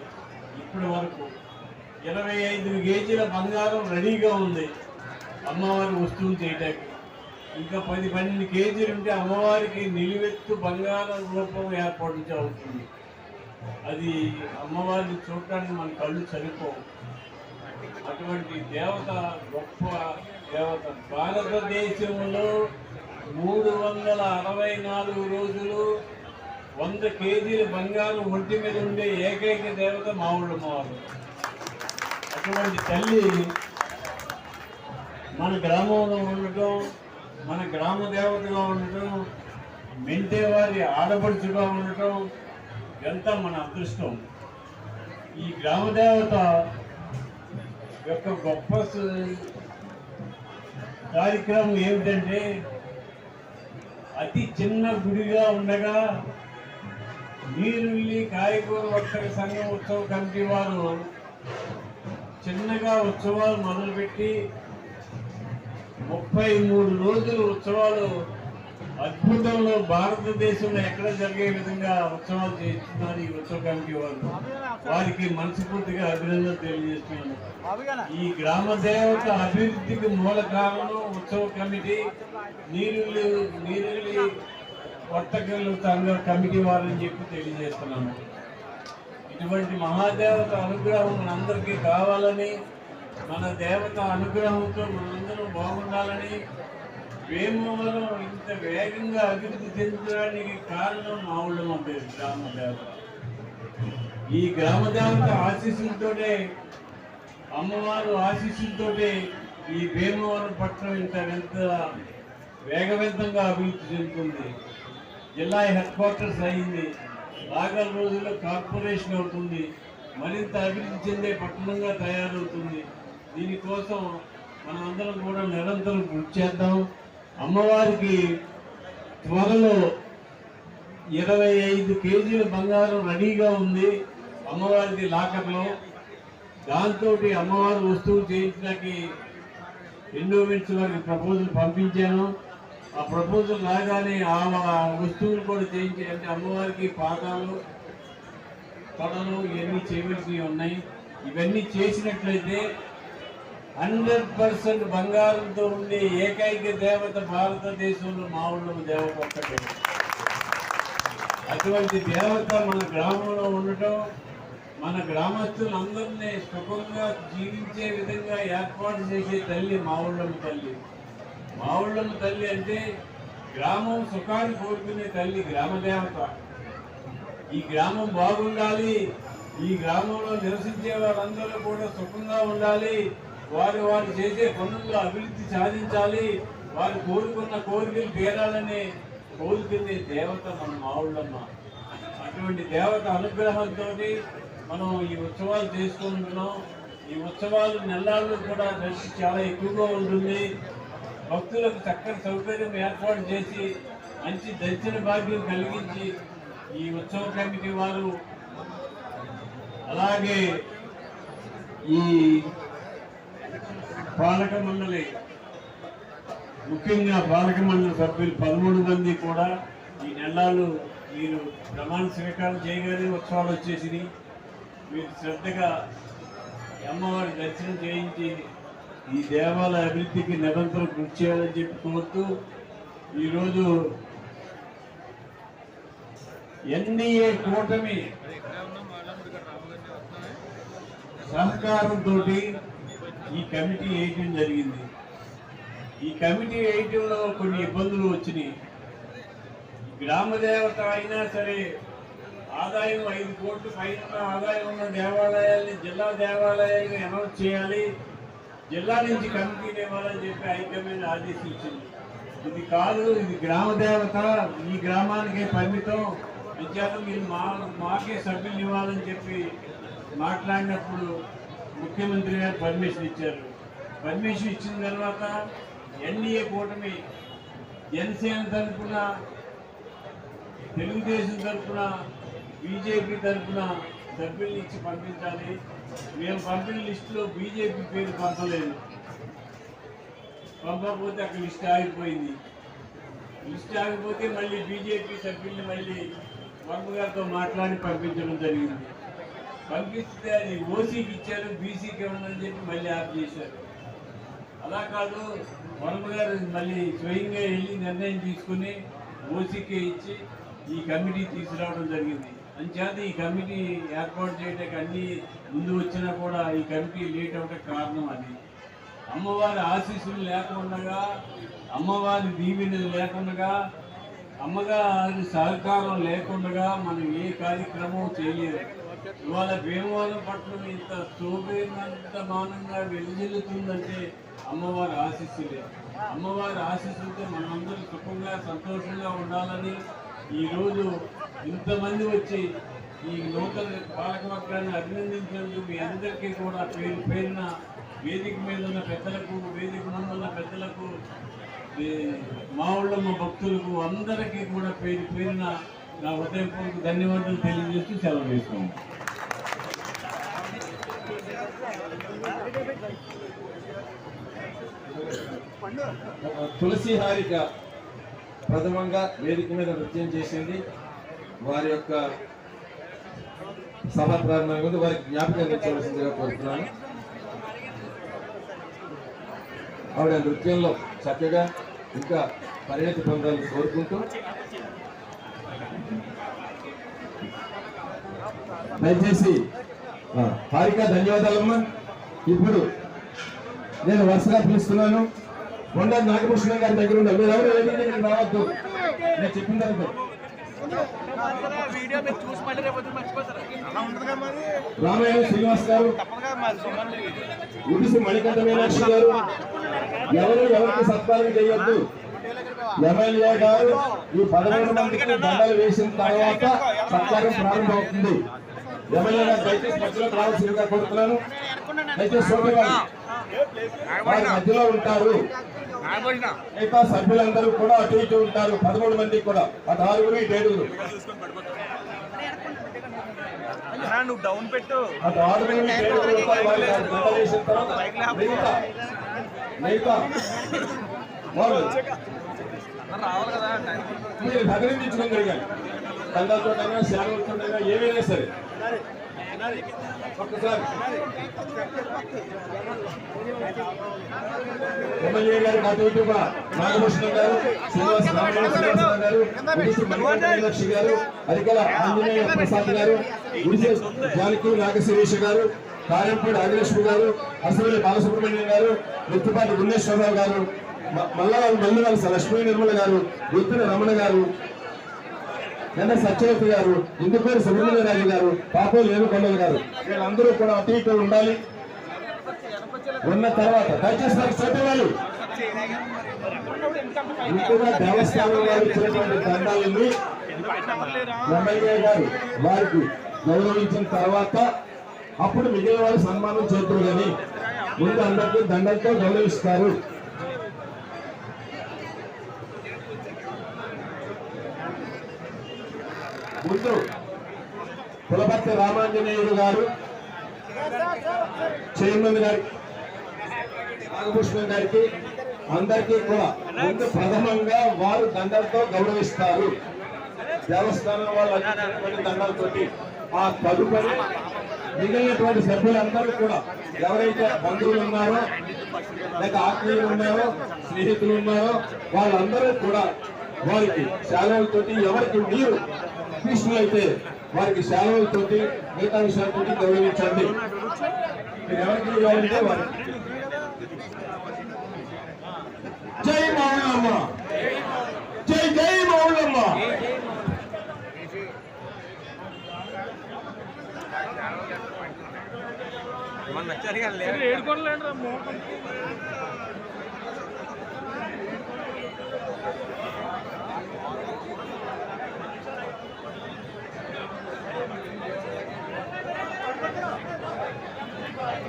ఇప్పటి వరకు 25 కేజీల బంగారం రెడీగా ఉంది అమ్మవారి వస్తువులు చేయటానికి. ఇంకా 10-12 కేజీలు ఉంటే అమ్మవారికి నిలువెత్తు బంగారం రూపం ఏర్పడించవుతుంది. అది అమ్మవారిని చూడటానికి మన కళ్ళు సరిపోవు. అటువంటి దేవత గొప్ప దేవత. భారతదేశంలో 364 రోజులు 100 కేజీల బంగారం ఒంటి మీద ఉండే ఏకైక దేవత మావుళ్ళమ్మవారు. అటువంటి తల్లి మన గ్రామంలో ఉండటం, మన గ్రామ దేవతగా ఉండటం, మెంటేవారి ఆడపడుచుగా ఉండటం ఎంత మన అదృష్టం. ఈ గ్రామ దేవత యొక్క గొప్ప కార్యక్రమం ఏమిటంటే, అతి చిన్న గుడిగా ఉండగా నీరుల్లి కాయగూర వర్తక సంఘం ఉత్సవ కమిటీ వారు చిన్నగా ఉత్సవాలు మొదలుపెట్టి 33 రోజులు ఉత్సవాలు అద్భుతంలో భారతదేశంలో ఎక్కడ జరిగే విధంగా ఉత్సవాలు చేస్తున్నారు ఈ ఉత్సవ కమిటీ వారు. వారికి మనస్ఫూర్తిగా అభినందనలు తెలియజేస్తున్నాను. ఈ గ్రామ దేవత అభివృద్ధికి మూల కారణం ఉత్సవ కమిటీ, నీరుల్లి వర్తకులు సంఘ కమిటీ వారని చెప్పి తెలియజేస్తున్నాను. ఇటువంటి మహాదేవత అనుగ్రహం మనందరికీ కావాలని, మన దేవత అనుగ్రహంతో మనందరం బాగుండాలని, వేమవరం ఇంత వేగంగా అభివృద్ధి చెందడానికి కారణం మావుళ్ళమ్మ గ్రామ దేవత. ఈ గ్రామ దేవత ఆశీస్సులతోటే, అమ్మవారు ఆశీస్సులతోటే ఈ వేమవరం పట్టణం ఇంత వేగవంతంగా అభివృద్ధి చెందుతుంది. జిల్లా హెడ్ క్వార్టర్స్ అయింది. రాగల రోజుల్లో కార్పొరేషన్ అవుతుంది. మరింత అభివృద్ధి చెందే పట్టణంగా తయారవుతుంది. దీనికోసం మనమందరం కూడా నిరంతరం కృషి చేద్దాం. అమ్మవారికి త్వరలో 25 కేజీల బంగారం రెడీగా ఉంది అమ్మవారికి లాకర్లో. దాంతో అమ్మవారి వస్తువులు చేయించడానికి ఎండోమెంట్స్ వారికి ప్రపోజల్ పంపించాను. ఆ ప్రపోజల్ రాగానే ఆ వస్తువులు కూడా చేయించి, అంటే అమ్మవారికి పాదాలు, తొడలు ఇవన్నీ చేయవలసినవి ఉన్నాయి. ఇవన్నీ చేసినట్లయితే 100% బంగారంతో ఉండే ఏకైక దేవత భారతదేశంలో మావుళ్ళమ్మ దేవత ఒక్కటే. అటువంటి దేవత మన గ్రామంలో ఉండటం, మన గ్రామస్తులందరినీ సుఖంగా జీవించే విధంగా ఏర్పాటు చేసే తల్లి మావుళ్ళమ్మ తల్లి. మావుళ్ళమ్మ తల్లి అంటే గ్రామం సుఖాన్ని కోరుకునే తల్లి, గ్రామ దేవత. ఈ గ్రామం బాగుండాలి, ఈ గ్రామంలో నివసించే వారందరూ కూడా సుఖంగా ఉండాలి, వారు చేసే పనుల్లో అభివృద్ధి సాధించాలి, వారు కోరుకున్న కోరికలు తీరాలని కోరుకునే దేవత మన మావుళ్ళమ్మ. అటువంటి దేవత అనుగ్రహంతో మనం ఈ ఉత్సవాలు చేసుకుంటున్నాం. ఈ ఉత్సవాలు నెలల్లో కూడా రష్ చాలా ఎక్కువగా ఉంటుంది. భక్తులకు చక్కని సౌకర్యం ఏర్పాటు చేసి మంచి దర్శన భాగ్యం కలిగించి ఈ ఉత్సవ కమిటీ వారు, అలాగే ఈ పాలక మండలి, ముఖ్యంగా పాలక మండలి సభ్యులు 13 మంది కూడా ఈ నెలలు మీరు ప్రమాణ స్వీకారం చేయగానే ఉత్సవాలు వచ్చేసినాయి. మీరు శ్రద్ధగా అమ్మవారి దర్శనం చేయించి ఈ దేవాలయ అభివృద్ధికి నిరంతరం కృషి చేయాలని చెప్పి కోరుతూ, ఈరోజు ఎన్డీఏ కూటమి సహకారంతో ఈ కమిటీ వేయటం జరిగింది. ఈ కమిటీ వేయటంలో కొన్ని ఇబ్బందులు వచ్చినాయి. గ్రామ దేవత అయినా సరే ఆదాయం 5 కోట్ల పైన ఆదాయం ఉన్న దేవాలయాల్ని జిల్లా దేవాలయాన్ని అనౌన్స్ చేయాలి, జిల్లా నుంచి కమిటీని ఇవ్వాలని చెప్పి హైకమాండ్ ఆదేశించింది. ఇది కాదు, ఇది గ్రామ దేవత, ఈ గ్రామానికే పరిమితం, విద్యార్థి మీరు మాకే సభ్యులు ఇవ్వాలని చెప్పి మాట్లాడినప్పుడు ముఖ్యమంత్రి గారు పర్మిషన్ ఇచ్చారు. పర్మిషన్ ఇచ్చిన తర్వాత ఎన్డీఏ కూటమి జనసేన తరఫున, తెలుగుదేశం తరఫున, బీజేపీ తరఫున సభ్యుల్ని ఇచ్చి పంపించాలి. మేము పంపిన లిస్టులో బీజేపీ పేరు పంపలేదు. పంపకపోతే అక్కడ లిస్ట్ ఆగిపోయింది. లిస్ట్ ఆగిపోతే మళ్ళీ బీజేపీ సభ్యుల్ని మళ్ళీ వర్మ గారితో మాట్లాడి పంపించడం జరిగింది. పంపిస్తే అది ఓసీకి ఇచ్చారు, బీసీకి ఇవ్వమని చెప్పి మళ్ళీ ఆఫ్ చేశారు. అలా కాదు, వరమ గారు మళ్ళీ స్వయంగా వెళ్ళి నిర్ణయం తీసుకుని ఓసీకే ఇచ్చి ఈ కమిటీ తీసుకురావడం జరిగింది. అంచేత ఈ కమిటీ ఏర్పాటు చేయడానికి అన్ని ముందు వచ్చినా కూడా ఈ కమిటీ లేట్ అవడానికి కారణం అది. అమ్మవారి ఆశీస్సులు లేకుండా, అమ్మవారి దీవెనలు లేకుండా, అమ్మగారి సహకారం లేకుండా మనం ఏ కార్యక్రమం చేయలేము. ఇవాళ భీమవరం పట్టణం ఇంత శోభనంతమానంగా వెలుజిల్లుతుందంటే అమ్మవారి ఆశీస్సులే. అమ్మవారి ఆశీస్సులతో మనందరూ సుఖంగా సంతోషంగా ఉండాలని ఈరోజు ఇంతమంది వచ్చి ఈ నూతన పాలకవర్గాన్ని అభినందించినందుకు మీ అందరికీ కూడా పేరున వేదిక మీద ఉన్న పెద్దలకు, వేదిక ముందున్న పెద్దలకు, మా ఊళ్ళమ్మ భక్తులకు అందరికీ కూడా పేరున నా హృదయపూర్వక ధన్యవాదాలు తెలియజేస్తూ సెలవు చేస్తాము. తులసి హారిక ప్రథమంగా వేదిక మీద నృత్యం చేసింది. వారి యొక్క సభ ప్రారంభం ముందు వారికి జ్ఞాపకం తెచ్చవలసిందిగా కోరుతున్నాను. ఆవిడ నృత్యంలో చక్కగా ఇంకా పరిణతి పొందాలని కోరుకుంటూ దయచేసి హారిక ధన్యవాదాలమ్మా. ఇప్పుడు నేను వరుసగా పిలుస్తున్నాను. కొండ నాగభూషణ గారి దగ్గర ఉన్నారు. మీరు ఎవరు ఏది రావద్దు, నేను చెప్పిన దానికి. రామయ్య శ్రీనివాస్ గారు, ఉడిసి మణికంఠ మీనాక్షి గారు, ఎవరికి సత్కారం చేయొద్దు. ఎమ్మెల్యే గారు ఈ 11 మందికి దండలు వేసిన తర్వాత సత్కారం ప్రారంభమవుతుంది. ఎమ్మెల్యే గారు దయచేసి మధ్యలో రావాల్సిందిగా కోరుతున్నాను. దయచేసి సోదరులు వారి మధ్యలో ఉంటారు. మిగతా సభ్యులందరూ కూడా అటు ఇటు ఉంటారు. 13 మంది కూడా, అటు 6 ఇటు 7. నువ్వు డౌన్ పెట్టు. అటు 6 ఇటు 7 దండలు వేసిన తర్వాత మిగతా వాళ్ళు రావాలి కదా. మీరు అభినందించుకోగలిగారు. దండలతోటైనా సేవలతోటైనా ఏమైనా సరే. ఒక్కసారి ఎమ్మెల్యే గారు అటు ఇటు కూడా నాగభూషణ గారు, శ్రీనివాసరావు గారు, ఉడిసి మణికంఠ మీనాక్షి గారు, అరికల ఆంజనేయ ప్రసాద్ గారు, ఉడిసి జానకి నాగశిరీష గారు, కారంపూడి ఆదిలక్ష్మి గారు, అసలు బాలసుబ్రహ్మణ్యం గారు, గుర్తుపాటి గున్నేశ్వరరావు గారు, మల్లవలస లక్ష్మీ నిర్మల గారు, గుర్తున రమణ గారు, ఎన్న సత్యవతి గారు, ఇందుపేరు సుబ్రహ్మణ్యరాజు గారు, పాపోలు ఏనుకొండలు గారు, వీళ్ళందరూ కూడా అటు ఇటు ఉండాలి. ఉన్న తర్వాత దయచేసి నాకు చెప్పేవాళ్ళు ఇంకొక దేవస్థానం వారు ఇచ్చినటువంటి దండాలని ఎమ్మెల్యే గారు వారికి గౌరవించిన తర్వాత అప్పుడు మిగిలిన వారు సన్మానం చేతులు కానీ ముందు అందరికీ దండలతో గౌరవిస్తారు. ముందు పులపర్తి రామాంజనేయులు గారు చైర్మన్ గారికి, నాగభూషణం గారికి, అందరికీ కూడా ముందు ప్రథమంగా వారు దండలతో గౌరవిస్తారు. దేవస్థానం వాళ్ళు అందించినటువంటి దండలతోటి ఆ తదుపరి మిగిలినటువంటి సభ్యులందరూ కూడా ఎవరైతే బంధువులు ఉన్నారో లేక ఆత్మీయులు ఉన్నారో స్నేహితులు ఉన్నారో వాళ్ళందరూ కూడా వారికి శాలువలతోటి, ఎవరికి మీరు కృష్ణులైతే వారికి శాలువలతోటి మిగతా విషయాలతోటి గౌరవించండి. మీరు ఎవరికి ఇవ్వాలంటే వారికి. జై మౌళమ్మ, జై జై మౌళమ్మ.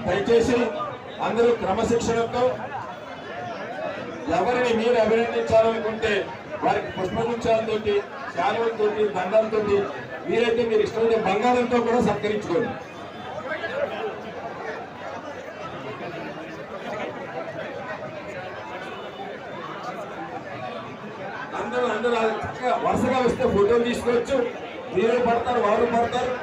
దయచేసి అందరూ క్రమశిక్షణతో ఎవరిని మీరు అభినందించాలనుకుంటే వారికి పుష్పగుచ్చాలతో, శాలువలతో, దండాలతో, వీరైతే మీరు ఇష్టమైన బంగారంతో కూడా సత్కరించుకోండి. అందరూ వరుసగా వస్తే ఫోటోలు తీసుకోవచ్చు. మీరే పడతారు, వారు పడతారు.